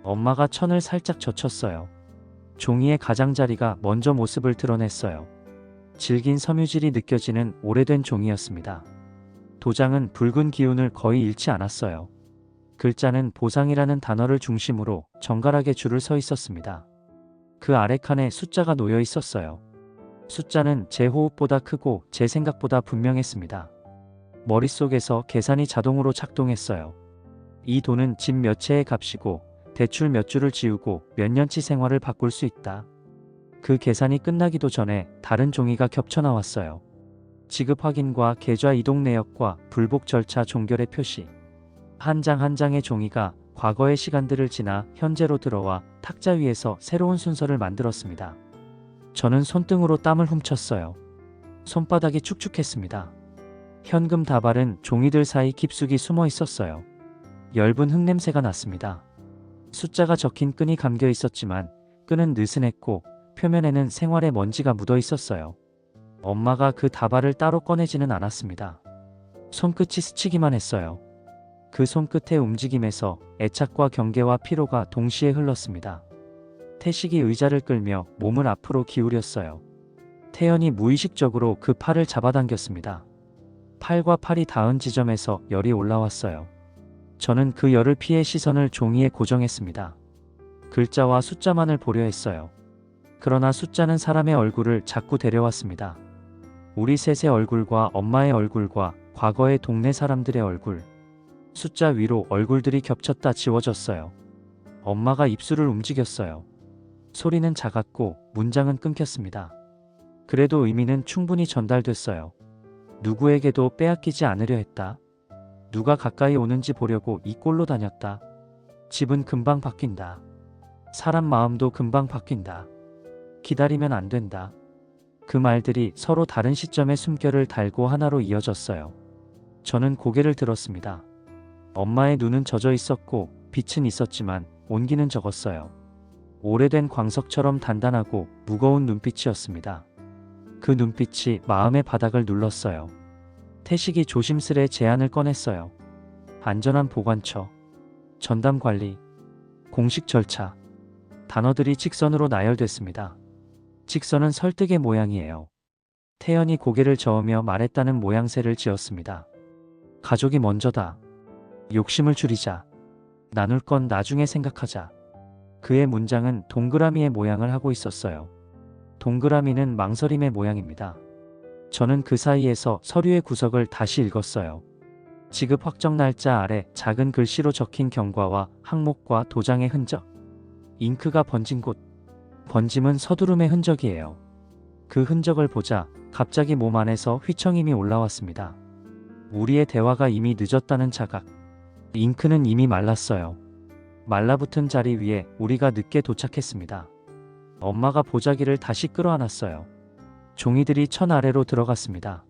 엄마가 천을 살짝 젖혔어요. 종이의 가장자리가 먼저 모습을 드러냈어요. 질긴 섬유질이 느껴지는 오래된 종이였습니다. 도장은 붉은 기운을 거의 잃지 않았어요. 글자는 보상이라는 단어를 중심으로 정갈하게 줄을 서 있었습니다. 그 아래 칸에 숫자가 놓여 있었어요. 숫자는 제 호흡보다 크고 제 생각보다 분명했습니다. 머릿속에서 계산이 자동으로 작동했어요. 이 돈은 집 몇 채의 값이고 대출 몇 줄을 지우고 몇 년치 생활을 바꿀 수 있다. 그 계산이 끝나기도 전에 다른 종이가 겹쳐 나왔어요. 지급 확인과 계좌 이동 내역과 불복 절차 종결의 표시. 한 장 한 장의 종이가 과거의 시간들을 지나 현재로 들어와 탁자 위에서 새로운 순서를 만들었습니다. 저는 손등으로 땀을 훔쳤어요. 손바닥이 축축했습니다. 현금 다발은 종이들 사이 깊숙이 숨어 있었어요. 엷은 흙냄새가 났습니다. 숫자가 적힌 끈이 감겨 있었지만 끈은 느슨했고 표면에는 생활의 먼지가 묻어 있었어요. 엄마가 그 다발을 따로 꺼내지는 않았습니다. 손끝이 스치기만 했어요. 그 손끝의 움직임에서 애착과 경계와 피로가 동시에 흘렀습니다. 태식이 의자를 끌며 몸을 앞으로 기울였어요. 태연이 무의식적으로 그 팔을 잡아당겼습니다. 팔과 팔이 닿은 지점에서 열이 올라왔어요. 저는 그 열을 피해 시선을 종이에 고정했습니다. 글자와 숫자만을 보려 했어요. 그러나 숫자는 사람의 얼굴을 자꾸 데려왔습니다. 우리 셋의 얼굴과 엄마의 얼굴과 과거의 동네 사람들의 얼굴. 숫자 위로 얼굴들이 겹쳤다 지워졌어요. 엄마가 입술을 움직였어요. 소리는 작았고 문장은 끊겼습니다. 그래도 의미는 충분히 전달됐어요. 누구에게도 빼앗기지 않으려 했다. 누가 가까이 오는지 보려고 이 꼴로 다녔다. 집은 금방 바뀐다. 사람 마음도 금방 바뀐다. 기다리면 안 된다. 그 말들이 서로 다른 시점의 숨결을 달고 하나로 이어졌어요. 저는 고개를 들었습니다. 엄마의 눈은 젖어 있었고 빛은 있었지만 온기는 적었어요. 오래된 광석처럼 단단하고 무거운 눈빛이었습니다. 그 눈빛이 마음의 바닥을 눌렀어요. 태식이 조심스레 제안을 꺼냈어요. 안전한 보관처, 전담 관리, 공식 절차. 단어들이 직선으로 나열됐습니다. 직선은 설득의 모양이에요. 태연이 고개를 저으며 말했다는 모양새를 지었습니다. 가족이 먼저다. 욕심을 줄이자. 나눌 건 나중에 생각하자. 그의 문장은 동그라미의 모양을 하고 있었어요. 동그라미는 망설임의 모양입니다. 저는 그 사이에서 서류의 구석을 다시 읽었어요. 지급 확정 날짜 아래 작은 글씨로 적힌 경과와 항목과 도장의 흔적. 잉크가 번진 곳. 번짐은 서두름의 흔적이에요. 그 흔적을 보자 갑자기 몸 안에서 휘청임이 올라왔습니다. 우리의 대화가 이미 늦었다는 자각. 잉크는 이미 말랐어요. 말라붙은 자리 위에 우리가 늦게 도착했습니다. 엄마가 보자기를 다시 끌어안았어요. 종이들이 천 아래로 들어갔습니다.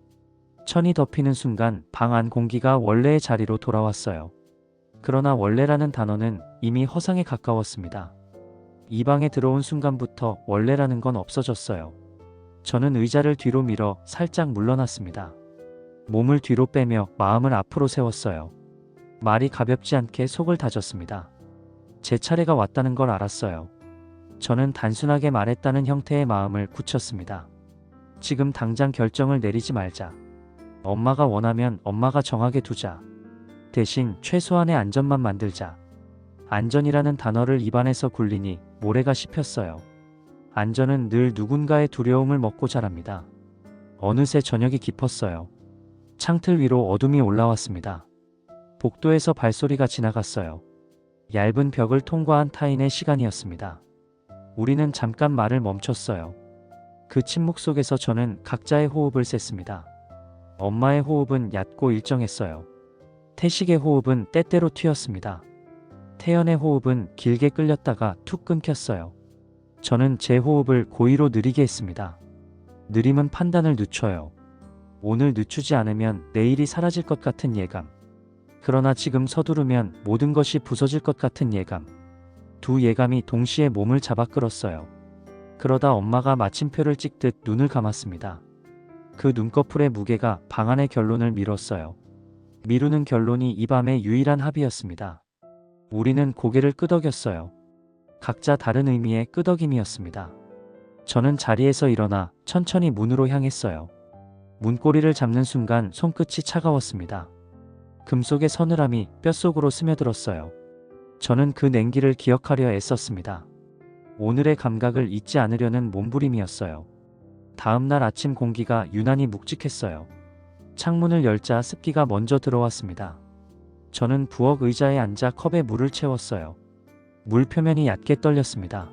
천이 덮이는 순간 방 안 공기가 원래의 자리로 돌아왔어요. 그러나 원래라는 단어는 이미 허상에 가까웠습니다. 이 방에 들어온 순간부터 원래라는 건 없어졌어요. 저는 의자를 뒤로 밀어 살짝 물러났습니다. 몸을 뒤로 빼며 마음을 앞으로 세웠어요. 말이 가볍지 않게 속을 다졌습니다. 제 차례가 왔다는 걸 알았어요. 저는 단순하게 말했다는 형태의 마음을 굳혔습니다. 지금 당장 결정을 내리지 말자. 엄마가 원하면 엄마가 정하게 두자. 대신 최소한의 안전만 만들자. 안전이라는 단어를 입안에서 굴리니 모래가 씹혔어요. 안전은 늘 누군가의 두려움을 먹고 자랍니다. 어느새 저녁이 깊었어요. 창틀 위로 어둠이 올라왔습니다. 복도에서 발소리가 지나갔어요. 얇은 벽을 통과한 타인의 시간이었습니다. 우리는 잠깐 말을 멈췄어요. 그 침묵 속에서 저는 각자의 호흡을 셌습니다. 엄마의 호흡은 얕고 일정했어요. 태식의 호흡은 때때로 튀었습니다. 태연의 호흡은 길게 끌렸다가 툭 끊겼어요. 저는 제 호흡을 고의로 느리게 했습니다. 느림은 판단을 늦춰요. 오늘 늦추지 않으면 내일이 사라질 것 같은 예감. 그러나 지금 서두르면 모든 것이 부서질 것 같은 예감. 두 예감이 동시에 몸을 잡아 끌었어요. 그러다 엄마가 마침표를 찍듯 눈을 감았습니다. 그 눈꺼풀의 무게가 방안의 결론을 미뤘어요. 미루는 결론이 이 밤의 유일한 합의였습니다. 우리는 고개를 끄덕였어요. 각자 다른 의미의 끄덕임이었습니다. 저는 자리에서 일어나 천천히 문으로 향했어요. 문고리를 잡는 순간 손끝이 차가웠습니다. 금속의 서늘함이 뼛속으로 스며들었어요. 저는 그 냉기를 기억하려 애썼습니다. 오늘의 감각을 잊지 않으려는 몸부림이었어요. 다음 날 아침 공기가 유난히 묵직했어요. 창문을 열자 습기가 먼저 들어왔습니다. 저는 부엌 의자에 앉아 컵에 물을 채웠어요. 물 표면이 얕게 떨렸습니다.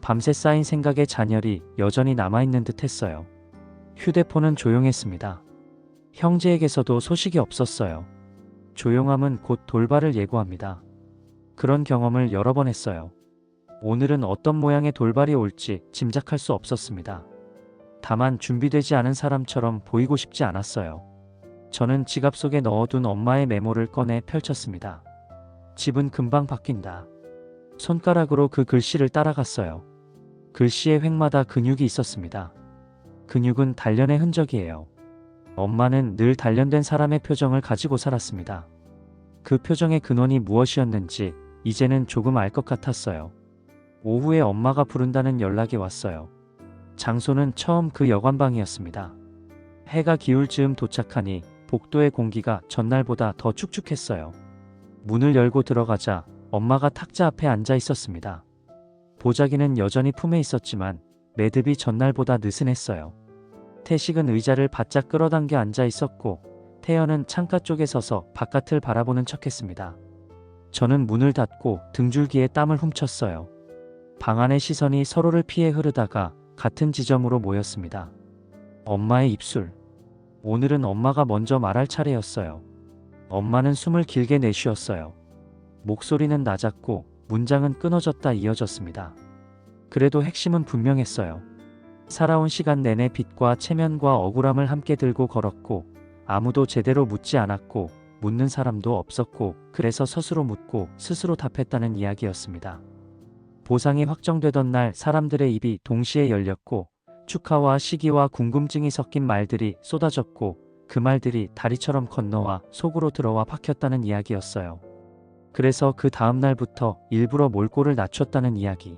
밤새 쌓인 생각의 잔열이 여전히 남아있는 듯 했어요. 휴대폰은 조용했습니다. 형제에게서도 소식이 없었어요. 조용함은 곧 돌발을 예고합니다. 그런 경험을 여러 번 했어요. 오늘은 어떤 모양의 돌발이 올지 짐작할 수 없었습니다. 다만 준비되지 않은 사람처럼 보이고 싶지 않았어요. 저는 지갑 속에 넣어둔 엄마의 메모를 꺼내 펼쳤습니다. 집은 금방 바뀐다. 손가락으로 그 글씨를 따라갔어요. 글씨의 획마다 근육이 있었습니다. 근육은 단련의 흔적이에요. 엄마는 늘 단련된 사람의 표정을 가지고 살았습니다. 그 표정의 근원이 무엇이었는지 이제는 조금 알 것 같았어요. 오후에 엄마가 부른다는 연락이 왔어요. 장소는 처음 그 여관방이었습니다. 해가 기울 즈음 도착하니 복도의 공기가 전날보다 더 축축했어요. 문을 열고 들어가자 엄마가 탁자 앞에 앉아 있었습니다. 보자기는 여전히 품에 있었지만 매듭이 전날보다 느슨했어요. 태식은 의자를 바짝 끌어당겨 앉아 있었고 태연은 창가 쪽에 서서 바깥을 바라보는 척했습니다. 저는 문을 닫고 등줄기에 땀을 훔쳤어요. 방 안의 시선이 서로를 피해 흐르다가 같은 지점으로 모였습니다. 엄마의 입술. 오늘은 엄마가 먼저 말할 차례였어요. 엄마는 숨을 길게 내쉬었어요. 목소리는 낮았고 문장은 끊어졌다 이어졌습니다. 그래도 핵심은 분명했어요. 살아온 시간 내내 빛과 체면과 억울함을 함께 들고 걸었고 아무도 제대로 묻지 않았고 묻는 사람도 없었고 그래서 스스로 묻고 스스로 답했다는 이야기였습니다. 보상이 확정되던 날 사람들의 입이 동시에 열렸고 축하와 시기와 궁금증이 섞인 말들이 쏟아졌고 그 말들이 다리처럼 건너와 속으로 들어와 박혔다는 이야기였어요. 그래서 그 다음 날부터 일부러 몰골을 낮췄다는 이야기.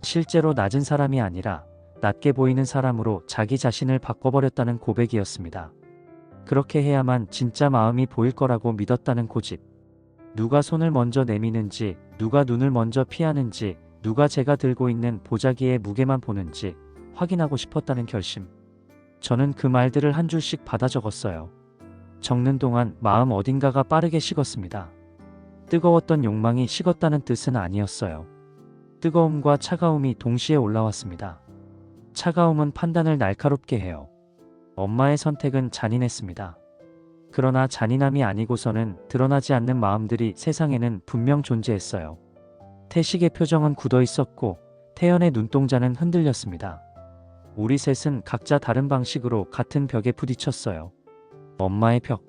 실제로 낮은 사람이 아니라 낮게 보이는 사람으로 자기 자신을 바꿔버렸다는 고백이었습니다. 그렇게 해야만 진짜 마음이 보일 거라고 믿었다는 고집. 누가 손을 먼저 내미는지, 누가 눈을 먼저 피하는지, 누가 제가 들고 있는 보자기의 무게만 보는지 확인하고 싶었다는 결심. 저는 그 말들을 한 줄씩 받아 적었어요. 적는 동안 마음 어딘가가 빠르게 식었습니다. 뜨거웠던 욕망이 식었다는 뜻은 아니었어요. 뜨거움과 차가움이 동시에 올라왔습니다. 차가움은 판단을 날카롭게 해요. 엄마의 선택은 잔인했습니다. 그러나 잔인함이 아니고서는 드러나지 않는 마음들이 세상에는 분명 존재했어요. 태식의 표정은 굳어 있었고 태연의 눈동자는 흔들렸습니다. 우리 셋은 각자 다른 방식으로 같은 벽에 부딪혔어요. 엄마의 벽.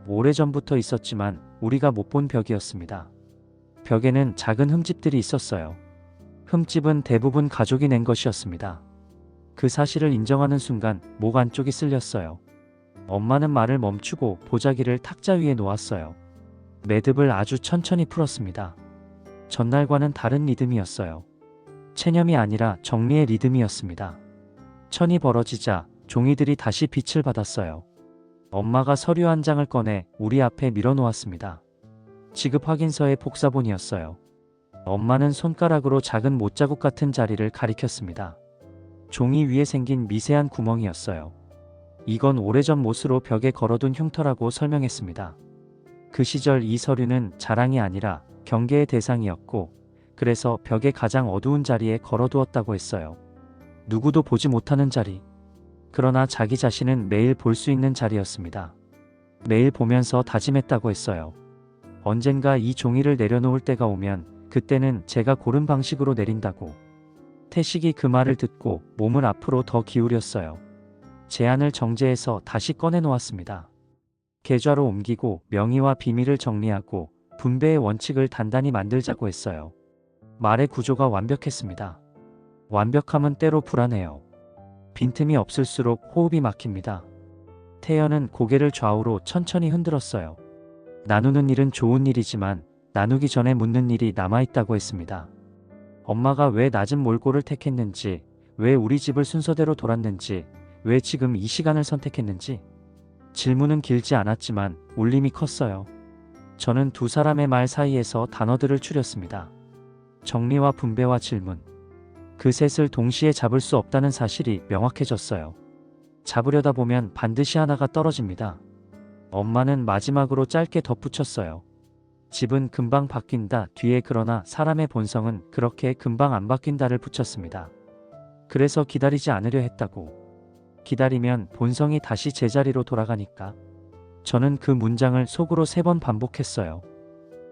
오래전부터 있었지만 우리가 못 본 벽이었습니다. 벽에는 작은 흠집들이 있었어요. 흠집은 대부분 가족이 낸 것이었습니다. 그 사실을 인정하는 순간 목 안쪽이 쓸렸어요. 엄마는 말을 멈추고 보자기를 탁자 위에 놓았어요. 매듭을 아주 천천히 풀었습니다. 전날과는 다른 리듬이었어요. 체념이 아니라 정리의 리듬이었습니다. 천이 벌어지자 종이들이 다시 빛을 받았어요. 엄마가 서류 한 장을 꺼내 우리 앞에 밀어놓았습니다. 지급 확인서의 복사본이었어요. 엄마는 손가락으로 작은 못자국 같은 자리를 가리켰습니다. 종이 위에 생긴 미세한 구멍이었어요. 이건 오래전 못으로 벽에 걸어둔 흉터라고 설명했습니다. 그 시절 이 서류는 자랑이 아니라 경계의 대상이었고, 그래서 벽의 가장 어두운 자리에 걸어두었다고 했어요. 누구도 보지 못하는 자리. 그러나 자기 자신은 매일 볼 수 있는 자리였습니다. 매일 보면서 다짐했다고 했어요. 언젠가 이 종이를 내려놓을 때가 오면 그때는 제가 고른 방식으로 내린다고. 태식이 그 말을 듣고 몸을 앞으로 더 기울였어요. 제안을 정제해서 다시 꺼내놓았습니다. 계좌로 옮기고 명의와 비밀을 정리하고 분배의 원칙을 단단히 만들자고 했어요. 말의 구조가 완벽했습니다. 완벽함은 때로 불안해요. 빈틈이 없을수록 호흡이 막힙니다. 태연은 고개를 좌우로 천천히 흔들었어요. 나누는 일은 좋은 일이지만 나누기 전에 묻는 일이 남아있다고 했습니다. 엄마가 왜 낮은 몰골을 택했는지, 왜 우리 집을 순서대로 돌았는지, 왜 지금 이 시간을 선택했는지. 질문은 길지 않았지만 울림이 컸어요. 저는 두 사람의 말 사이에서 단어들을 추렸습니다. 정리와 분배와 질문. 그 셋을 동시에 잡을 수 없다는 사실이 명확해졌어요. 잡으려다 보면 반드시 하나가 떨어집니다. 엄마는 마지막으로 짧게 덧붙였어요. 집은 금방 바뀐다 뒤에 그러나 사람의 본성은 그렇게 금방 안 바뀐다를 붙였습니다. 그래서 기다리지 않으려 했다고. 기다리면 본성이 다시 제자리로 돌아가니까. 저는 그 문장을 속으로 3번 반복했어요.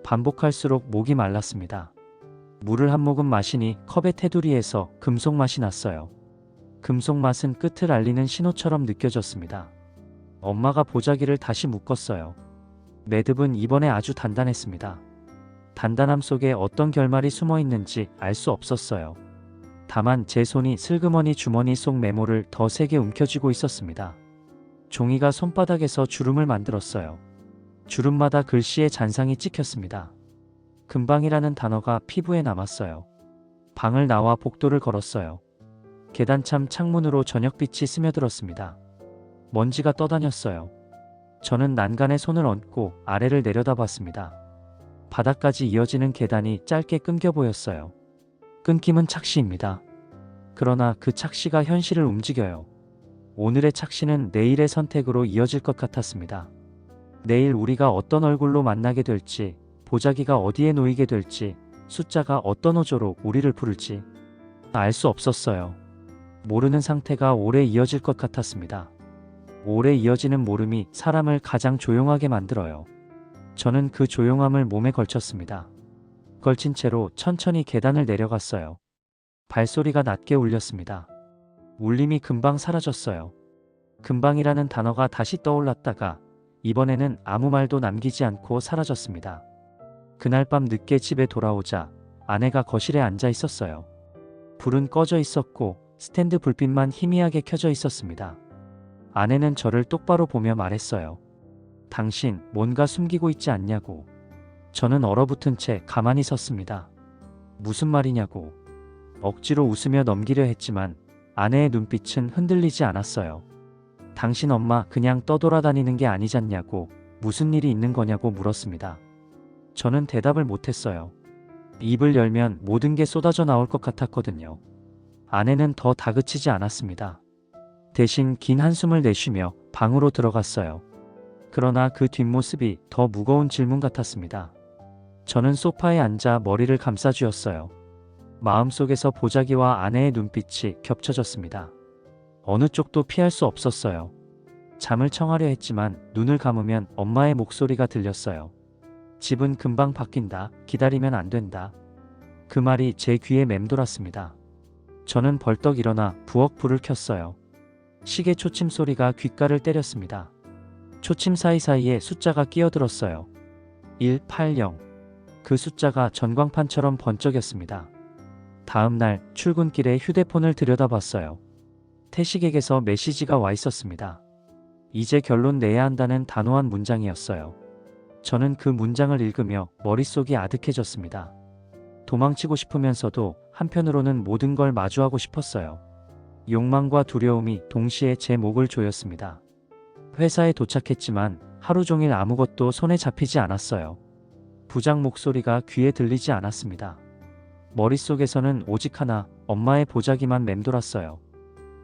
반복할수록 목이 말랐습니다. 물을 한 모금 마시니 컵의 테두리에서 금속 맛이 났어요. 금속 맛은 끝을 알리는 신호처럼 느껴졌습니다. 엄마가 보자기를 다시 묶었어요. 매듭은 이번에 아주 단단했습니다. 단단함 속에 어떤 결말이 숨어 있는지 알 수 없었어요. 다만 제 손이 슬그머니 주머니 속 메모를 더 세게 움켜쥐고 있었습니다. 종이가 손바닥에서 주름을 만들었어요. 주름마다 글씨의 잔상이 찍혔습니다. 금방이라는 단어가 피부에 남았어요. 방을 나와 복도를 걸었어요. 계단참 창문으로 저녁빛이 스며들었습니다. 먼지가 떠다녔어요. 저는 난간에 손을 얹고 아래를 내려다봤습니다. 바닥까지 이어지는 계단이 짧게 끊겨 보였어요. 끊김은 착시입니다. 그러나 그 착시가 현실을 움직여요. 오늘의 착시는 내일의 선택으로 이어질 것 같았습니다. 내일 우리가 어떤 얼굴로 만나게 될지, 보자기가 어디에 놓이게 될지, 숫자가 어떤 어조로 우리를 부를지 알 수 없었어요. 모르는 상태가 오래 이어질 것 같았습니다. 오래 이어지는 모름이 사람을 가장 조용하게 만들어요. 저는 그 조용함을 몸에 걸쳤습니다. 걸친 채로 천천히 계단을 내려갔어요. 발소리가 낮게 울렸습니다. 울림이 금방 사라졌어요. 금방이라는 단어가 다시 떠올랐다가 이번에는 아무 말도 남기지 않고 사라졌습니다. 그날 밤 늦게 집에 돌아오자 아내가 거실에 앉아 있었어요. 불은 꺼져 있었고 스탠드 불빛만 희미하게 켜져 있었습니다. 아내는 저를 똑바로 보며 말했어요. 당신 뭔가 숨기고 있지 않냐고. 저는 얼어붙은 채 가만히 섰습니다. 무슨 말이냐고. 억지로 웃으며 넘기려 했지만 아내의 눈빛은 흔들리지 않았어요. 당신 엄마 그냥 떠돌아다니는 게 아니잖냐고, 무슨 일이 있는 거냐고 물었습니다. 저는 대답을 못했어요. 입을 열면 모든 게 쏟아져 나올 것 같았거든요. 아내는 더 다그치지 않았습니다. 대신 긴 한숨을 내쉬며 방으로 들어갔어요. 그러나 그 뒷모습이 더 무거운 질문 같았습니다. 저는 소파에 앉아 머리를 감싸쥐었어요. 마음속에서 보자기와 아내의 눈빛이 겹쳐졌습니다. 어느 쪽도 피할 수 없었어요. 잠을 청하려 했지만 눈을 감으면 엄마의 목소리가 들렸어요. 집은 금방 바뀐다. 기다리면 안 된다. 그 말이 제 귀에 맴돌았습니다. 저는 벌떡 일어나 부엌 불을 켰어요. 시계 초침 소리가 귓가를 때렸습니다. 초침 사이사이에 숫자가 끼어들었어요. 180. 그 숫자가 전광판처럼 번쩍였습니다. 다음 날 출근길에 휴대폰을 들여다봤어요. 태식에게서 메시지가 와 있었습니다. 이제 결론 내야 한다는 단호한 문장이었어요. 저는 그 문장을 읽으며 머릿속이 아득해졌습니다. 도망치고 싶으면서도 한편으로는 모든 걸 마주하고 싶었어요. 욕망과 두려움이 동시에 제 목을 조였습니다. 회사에 도착했지만 하루 종일 아무것도 손에 잡히지 않았어요. 부장 목소리가 귀에 들리지 않았습니다. 머릿속에서는 오직 하나, 엄마의 보자기만 맴돌았어요.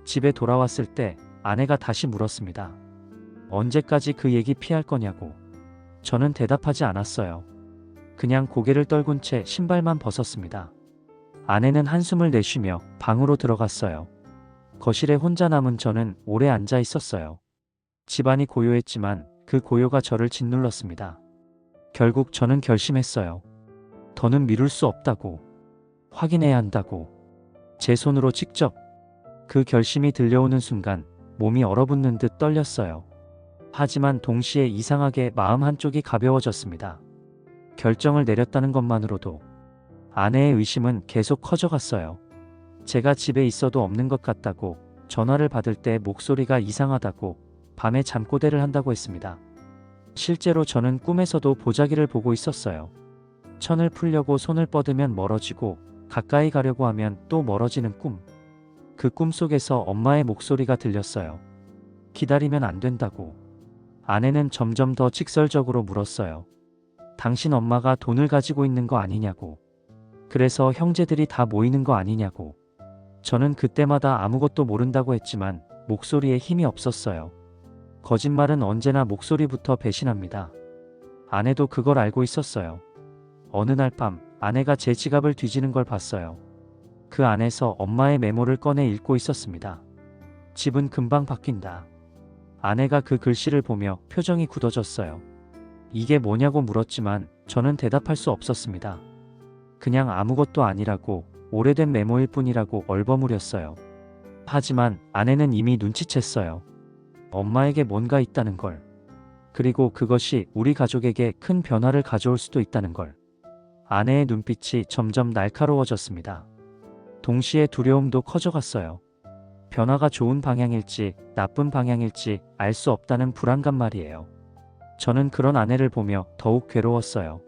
집에 돌아왔을 때 아내가 다시 물었습니다. 언제까지 그 얘기 피할 거냐고. 저는 대답하지 않았어요. 그냥 고개를 떨군 채 신발만 벗었습니다. 아내는 한숨을 내쉬며 방으로 들어갔어요. 거실에 혼자 남은 저는 오래 앉아 있었어요. 집안이 고요했지만 그 고요가 저를 짓눌렀습니다. 결국 저는 결심했어요. 더는 미룰 수 없다고. 확인해야 한다고. 제 손으로 직접. 그 결심이 들려오는 순간 몸이 얼어붙는 듯 떨렸어요. 하지만 동시에 이상하게 마음 한쪽이 가벼워졌습니다. 결정을 내렸다는 것만으로도. 아내의 의심은 계속 커져갔어요. 제가 집에 있어도 없는 것 같다고, 전화를 받을 때 목소리가 이상하다고, 밤에 잠꼬대를 한다고 했습니다. 실제로 저는 꿈에서도 보자기를 보고 있었어요. 천을 풀려고 손을 뻗으면 멀어지고 가까이 가려고 하면 또 멀어지는 꿈. 그 꿈 속에서 엄마의 목소리가 들렸어요. 기다리면 안 된다고. 아내는 점점 더 직설적으로 물었어요. 당신 엄마가 돈을 가지고 있는 거 아니냐고. 그래서 형제들이 다 모이는 거 아니냐고. 저는 그때마다 아무것도 모른다고 했지만 목소리에 힘이 없었어요. 거짓말은 언제나 목소리부터 배신합니다. 아내도 그걸 알고 있었어요. 어느 날 밤 아내가 제 지갑을 뒤지는 걸 봤어요. 그 안에서 엄마의 메모를 꺼내 읽고 있었습니다. 집은 금방 바뀐다. 아내가 그 글씨를 보며 표정이 굳어졌어요. 이게 뭐냐고 물었지만 저는 대답할 수 없었습니다. 그냥 아무것도 아니라고, 오래된 메모일 뿐이라고 얼버무렸어요. 하지만 아내는 이미 눈치챘어요. 엄마에게 뭔가 있다는 걸. 그리고 그것이 우리 가족에게 큰 변화를 가져올 수도 있다는 걸. 아내의 눈빛이 점점 날카로워졌습니다. 동시에 두려움도 커져갔어요. 변화가 좋은 방향일지 나쁜 방향일지 알 수 없다는 불안감 말이에요. 저는 그런 아내를 보며 더욱 괴로웠어요.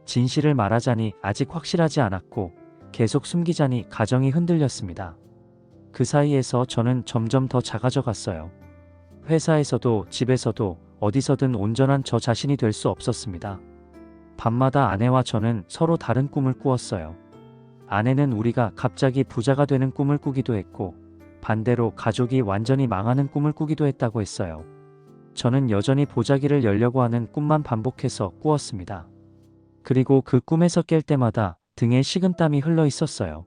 진실을 말하자니 아직 확실하지 않았고 계속 숨기자니 가정이 흔들렸습니다. 그 사이에서 저는 점점 더 작아져 갔어요. 회사에서도 집에서도 어디서든 온전한 저 자신이 될 수 없었습니다. 밤마다 아내와 저는 서로 다른 꿈을 꾸었어요. 아내는 우리가 갑자기 부자가 되는 꿈을 꾸기도 했고 반대로 가족이 완전히 망하는 꿈을 꾸기도 했다고 했어요. 저는 여전히 보자기를 열려고 하는 꿈만 반복해서 꾸었습니다. 그리고 그 꿈에서 깰 때마다 등에 식은땀이 흘러 있었어요.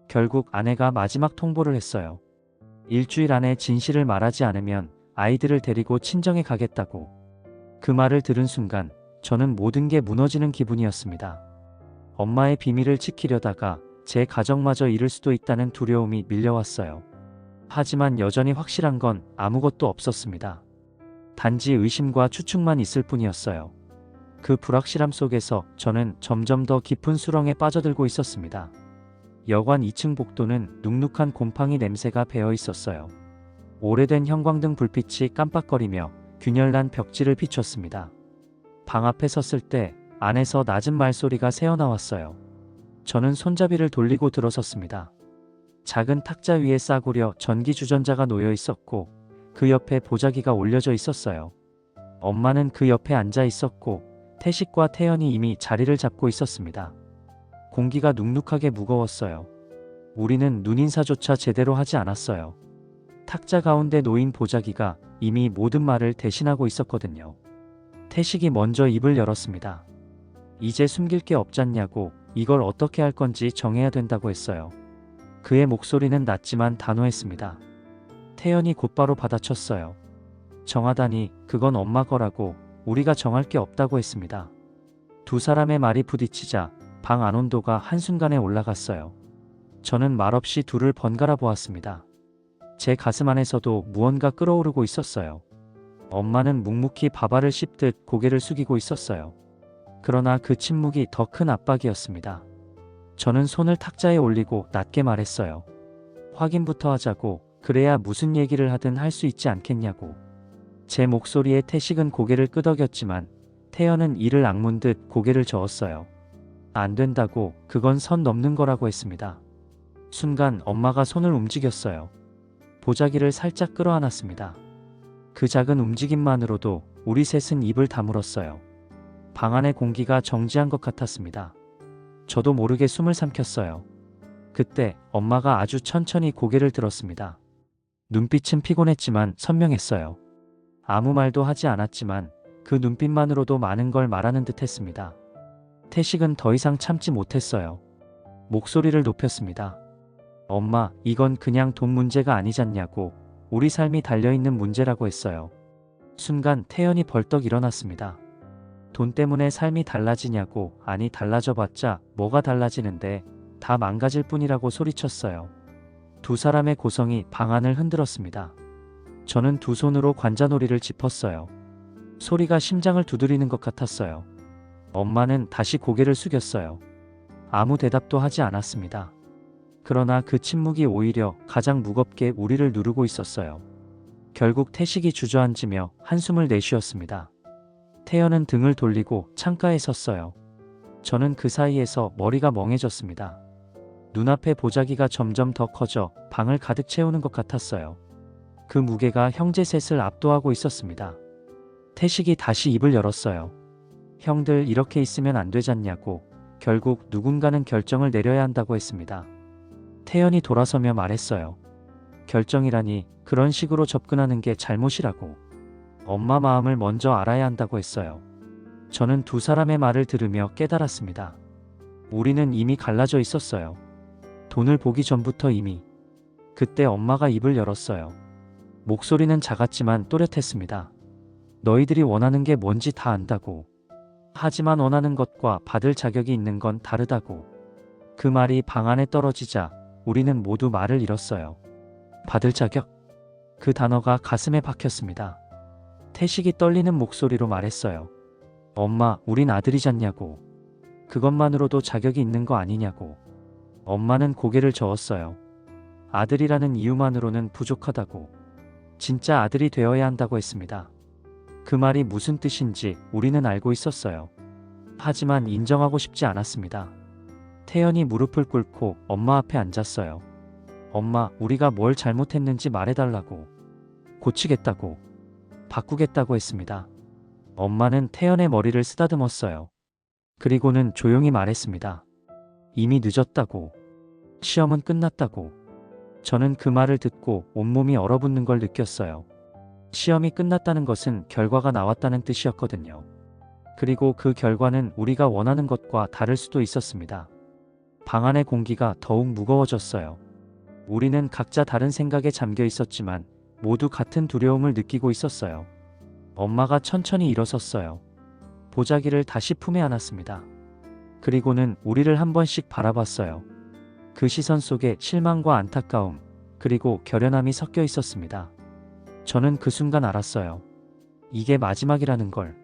결국 아내가 마지막 통보를 했어요. 일주일 안에 진실을 말하지 않으면 아이들을 데리고 친정에 가겠다고. 그 말을 들은 순간 저는 모든 게 무너지는 기분이었습니다. 엄마의 비밀을 지키려다가 제 가정마저 잃을 수도 있다는 두려움이 밀려왔어요. 하지만 여전히 확실한 건 아무것도 없었습니다. 단지 의심과 추측만 있을 뿐이었어요. 그 불확실함 속에서 저는 점점 더 깊은 수렁에 빠져들고 있었습니다. 여관 2층 복도는 눅눅한 곰팡이 냄새가 배어 있었어요. 오래된 형광등 불빛이 깜빡거리며 균열난 벽지를 비췄습니다. 방 앞에 섰을 때 안에서 낮은 말소리가 새어나왔어요. 저는 손잡이를 돌리고 들어섰습니다. 작은 탁자 위에 싸구려 전기 주전자가 놓여 있었고 그 옆에 보자기가 올려져 있었어요. 엄마는 그 옆에 앉아 있었고 태식과 태연이 이미 자리를 잡고 있었습니다. 공기가 눅눅하게 무거웠어요. 우리는 눈인사조차 제대로 하지 않았어요. 탁자 가운데 놓인 보자기가 이미 모든 말을 대신하고 있었거든요. 태식이 먼저 입을 열었습니다. 이제 숨길 게 없잖냐고, 이걸 어떻게 할 건지 정해야 된다고 했어요. 그의 목소리는 낮지만 단호했습니다. 태연이 곧바로 받아쳤어요. 정하다니 그건 엄마 거라고, 우리가 정할 게 없다고 했습니다. 두 사람의 말이 부딪히자 방 안 온도가 한순간에 올라갔어요. 저는 말없이 둘을 번갈아 보았습니다. 제 가슴 안에서도 무언가 끓어오르고 있었어요. 엄마는 묵묵히 밥알을 씹듯 고개를 숙이고 있었어요. 그러나 그 침묵이 더 큰 압박이었습니다. 저는 손을 탁자에 올리고 낮게 말했어요. 확인부터 하자고, 그래야 무슨 얘기를 하든 할 수 있지 않겠냐고. 제 목소리에 태식은 고개를 끄덕였지만 태연은 이를 악문 듯 고개를 저었어요. 안 된다고, 그건 선 넘는 거라고 했습니다. 순간 엄마가 손을 움직였어요. 보자기를 살짝 끌어안았습니다. 그 작은 움직임만으로도 우리 셋은 입을 다물었어요. 방 안의 공기가 정지한 것 같았습니다. 저도 모르게 숨을 삼켰어요. 그때 엄마가 아주 천천히 고개를 들었습니다. 눈빛은 피곤했지만 선명했어요. 아무 말도 하지 않았지만 그 눈빛만으로도 많은 걸 말하는 듯 했습니다. 태식은 더 이상 참지 못했어요. 목소리를 높였습니다. 엄마, 이건 그냥 돈 문제가 아니잖냐고. 우리 삶이 달려있는 문제라고 했어요. 순간 태연이 벌떡 일어났습니다. 돈 때문에 삶이 달라지냐고. 아니, 달라져봤자 뭐가 달라지는데, 다 망가질 뿐이라고 소리쳤어요. 두 사람의 고성이 방안을 흔들었습니다. 저는 두 손으로 관자놀이를 짚었어요. 소리가 심장을 두드리는 것 같았어요. 엄마는 다시 고개를 숙였어요. 아무 대답도 하지 않았습니다. 그러나 그 침묵이 오히려 가장 무겁게 우리를 누르고 있었어요. 결국 태식이 주저앉으며 한숨을 내쉬었습니다. 태연은 등을 돌리고 창가에 섰어요. 저는 그 사이에서 머리가 멍해졌습니다. 눈앞에 보자기가 점점 더 커져 방을 가득 채우는 것 같았어요. 그 무게가 형제 셋을 압도하고 있었습니다. 태식이 다시 입을 열었어요. 형들 이렇게 있으면 안 되잖냐고. 결국 누군가는 결정을 내려야 한다고 했습니다. 태연이 돌아서며 말했어요. 결정이라니, 그런 식으로 접근하는 게 잘못이라고. 엄마 마음을 먼저 알아야 한다고 했어요. 저는 두 사람의 말을 들으며 깨달았습니다. 우리는 이미 갈라져 있었어요. 돈을 보기 전부터 이미. 그때 엄마가 입을 열었어요. 목소리는 작았지만 또렷했습니다. 너희들이 원하는 게 뭔지 다 안다고. 하지만 원하는 것과 받을 자격이 있는 건 다르다고. 그 말이 방 안에 떨어지자 우리는 모두 말을 잃었어요. 받을 자격? 그 단어가 가슴에 박혔습니다. 태식이 떨리는 목소리로 말했어요. 엄마, 우린 아들이잖냐고. 그것만으로도 자격이 있는 거 아니냐고. 엄마는 고개를 저었어요. 아들이라는 이유만으로는 부족하다고. 진짜 아들이 되어야 한다고 했습니다. 그 말이 무슨 뜻인지 우리는 알고 있었어요. 하지만 인정하고 싶지 않았습니다. 태연이 무릎을 꿇고 엄마 앞에 앉았어요. 엄마, 우리가 뭘 잘못했는지 말해달라고. 고치겠다고. 바꾸겠다고 했습니다. 엄마는 태연의 머리를 쓰다듬었어요. 그리고는 조용히 말했습니다. 이미 늦었다고. 시험은 끝났다고. 저는 그 말을 듣고 온몸이 얼어붙는 걸 느꼈어요. 시험이 끝났다는 것은 결과가 나왔다는 뜻이었거든요. 그리고 그 결과는 우리가 원하는 것과 다를 수도 있었습니다. 방 안의 공기가 더욱 무거워졌어요. 우리는 각자 다른 생각에 잠겨 있었지만 모두 같은 두려움을 느끼고 있었어요. 엄마가 천천히 일어섰어요. 보자기를 다시 품에 안았습니다. 그리고는 우리를 한 번씩 바라봤어요. 그 시선 속에 실망과 안타까움, 그리고 결연함이 섞여 있었습니다. 저는 그 순간 알았어요. 이게 마지막이라는 걸.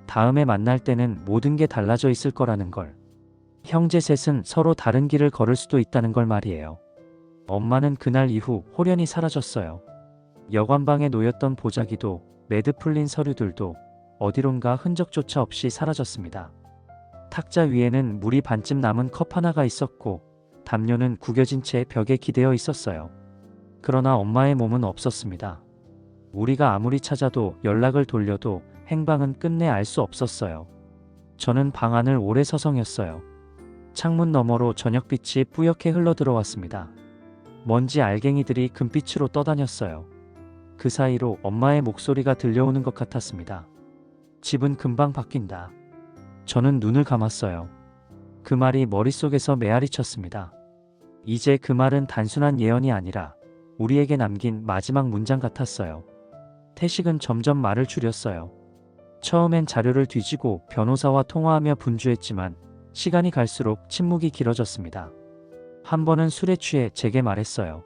다음에 만날 때는 모든 게 달라져 있을 거라는 걸. 형제 셋은 서로 다른 길을 걸을 수도 있다는 걸 말이에요. 엄마는 그날 이후 홀연히 사라졌어요. 여관방에 놓였던 보자기도, 매드 풀린 서류들도 어디론가 흔적조차 없이 사라졌습니다. 탁자 위에는 물이 반쯤 남은 컵 하나가 있었고 담요는 구겨진 채 벽에 기대어 있었어요. 그러나 엄마의 몸은 없었습니다. 우리가 아무리 찾아도 연락을 돌려도 행방은 끝내 알 수 없었어요. 저는 방 안을 오래 서성였어요. 창문 너머로 저녁빛이 뿌옇게 흘러들어왔습니다. 먼지 알갱이들이 금빛으로 떠다녔어요. 그 사이로 엄마의 목소리가 들려오는 것 같았습니다. 집은 금방 바뀐다. 저는 눈을 감았어요. 그 말이 머릿속에서 메아리 쳤습니다. 이제 그 말은 단순한 예언이 아니라 우리에게 남긴 마지막 문장 같았어요. 태식은 점점 말을 줄였어요. 처음엔 자료를 뒤지고 변호사와 통화하며 분주했지만 시간이 갈수록 침묵이 길어졌습니다. 한 번은 술에 취해 제게 말했어요.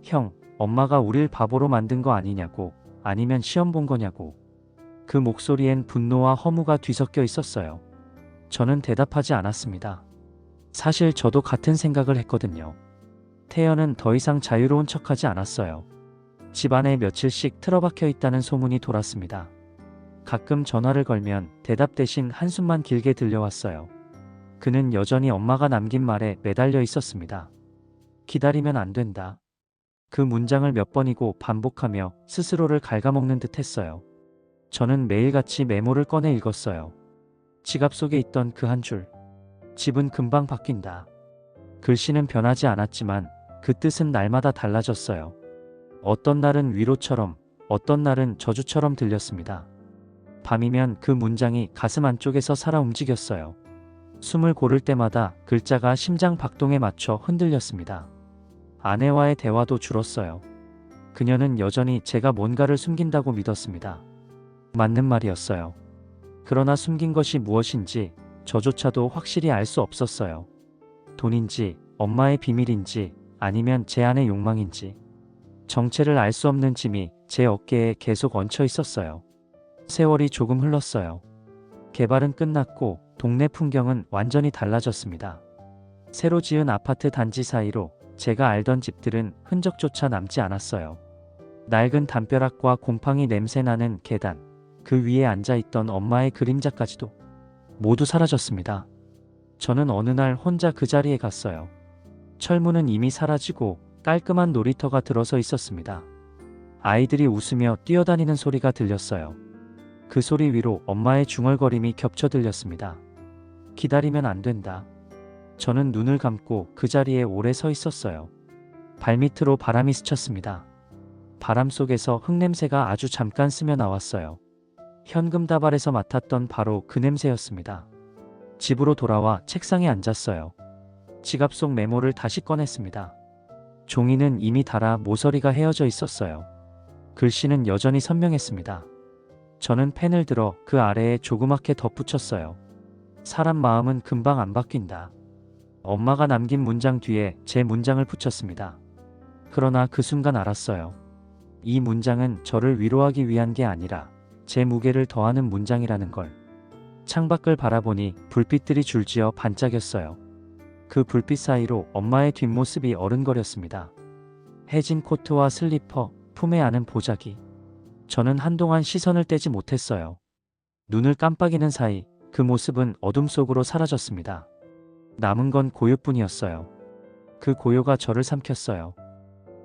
형, 엄마가 우릴 바보로 만든 거 아니냐고, 아니면 시험 본 거냐고. 그 목소리엔 분노와 허무가 뒤섞여 있었어요. 저는 대답하지 않았습니다. 사실 저도 같은 생각을 했거든요. 태연은 더 이상 자유로운 척하지 않았어요. 집안에 며칠씩 틀어박혀 있다는 소문이 돌았습니다. 가끔 전화를 걸면 대답 대신 한숨만 길게 들려왔어요. 그는 여전히 엄마가 남긴 말에 매달려 있었습니다. 기다리면 안 된다. 그 문장을 몇 번이고 반복하며 스스로를 갉아먹는 듯 했어요. 저는 매일같이 메모를 꺼내 읽었어요. 지갑 속에 있던 그 한 줄. 집은 금방 바뀐다. 글씨는 변하지 않았지만 그 뜻은 날마다 달라졌어요. 어떤 날은 위로처럼, 어떤 날은 저주처럼 들렸습니다. 밤이면 그 문장이 가슴 안쪽에서 살아 움직였어요. 숨을 고를 때마다 글자가 심장 박동에 맞춰 흔들렸습니다. 아내와의 대화도 줄었어요. 그녀는 여전히 제가 뭔가를 숨긴다고 믿었습니다. 맞는 말이었어요. 그러나 숨긴 것이 무엇인지 저조차도 확실히 알 수 없었어요. 돈인지, 엄마의 비밀인지, 아니면 제 안의 욕망인지. 정체를 알 수 없는 짐이 제 어깨에 계속 얹혀 있었어요. 세월이 조금 흘렀어요. 개발은 끝났고 동네 풍경은 완전히 달라졌습니다. 새로 지은 아파트 단지 사이로 제가 알던 집들은 흔적조차 남지 않았어요. 낡은 담벼락과 곰팡이 냄새나는 계단, 그 위에 앉아있던 엄마의 그림자까지도 모두 사라졌습니다. 저는 어느 날 혼자 그 자리에 갔어요. 철문은 이미 사라지고 깔끔한 놀이터가 들어서 있었습니다. 아이들이 웃으며 뛰어다니는 소리가 들렸어요. 그 소리 위로 엄마의 중얼거림이 겹쳐 들렸습니다. 기다리면 안 된다. 저는 눈을 감고 그 자리에 오래 서 있었어요. 발밑으로 바람이 스쳤습니다. 바람 속에서 흙냄새가 아주 잠깐 스며 나왔어요. 현금 다발에서 맡았던 바로 그 냄새였습니다. 집으로 돌아와 책상에 앉았어요. 지갑 속 메모를 다시 꺼냈습니다. 종이는 이미 닳아 모서리가 헤어져 있었어요. 글씨는 여전히 선명했습니다. 저는 펜을 들어 그 아래에 조그맣게 덧붙였어요. 사람 마음은 금방 안 바뀐다. 엄마가 남긴 문장 뒤에 제 문장을 붙였습니다. 그러나 그 순간 알았어요. 이 문장은 저를 위로하기 위한 게 아니라 제 무게를 더하는 문장이라는 걸. 창밖을 바라보니 불빛들이 줄지어 반짝였어요. 그 불빛 사이로 엄마의 뒷모습이 어른거렸습니다. 해진 코트와 슬리퍼, 품에 안은 보자기. 저는 한동안 시선을 떼지 못했어요. 눈을 깜빡이는 사이 그 모습은 어둠 속으로 사라졌습니다. 남은 건 고요뿐이었어요. 그 고요가 저를 삼켰어요.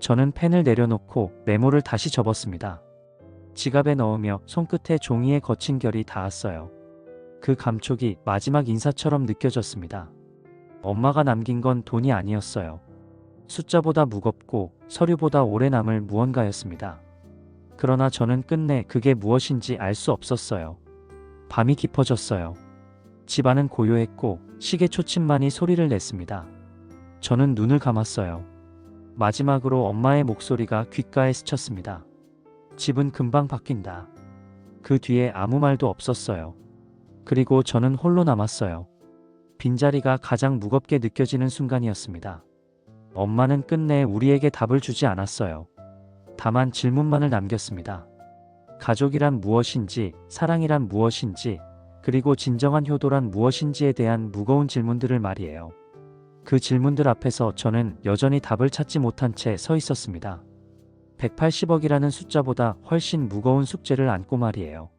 저는 펜을 내려놓고 메모를 다시 접었습니다. 지갑에 넣으며 손끝에 종이에 거친 결이 닿았어요. 그 감촉이 마지막 인사처럼 느껴졌습니다. 엄마가 남긴 건 돈이 아니었어요. 숫자보다 무겁고 서류보다 오래 남을 무언가였습니다. 그러나 저는 끝내 그게 무엇인지 알 수 없었어요. 밤이 깊어졌어요. 집안은 고요했고 시계 초침만이 소리를 냈습니다. 저는 눈을 감았어요. 마지막으로 엄마의 목소리가 귓가에 스쳤습니다. 집은 금방 바뀐다. 그 뒤에 아무 말도 없었어요. 그리고 저는 홀로 남았어요. 빈자리가 가장 무겁게 느껴지는 순간이었습니다. 엄마는 끝내 우리에게 답을 주지 않았어요. 다만 질문만을 남겼습니다. 가족이란 무엇인지, 사랑이란 무엇인지, 그리고 진정한 효도란 무엇인지에 대한 무거운 질문들을 말이에요. 그 질문들 앞에서 저는 여전히 답을 찾지 못한 채 서 있었습니다. 180억이라는 숫자보다 훨씬 무거운 숙제를 안고 말이에요.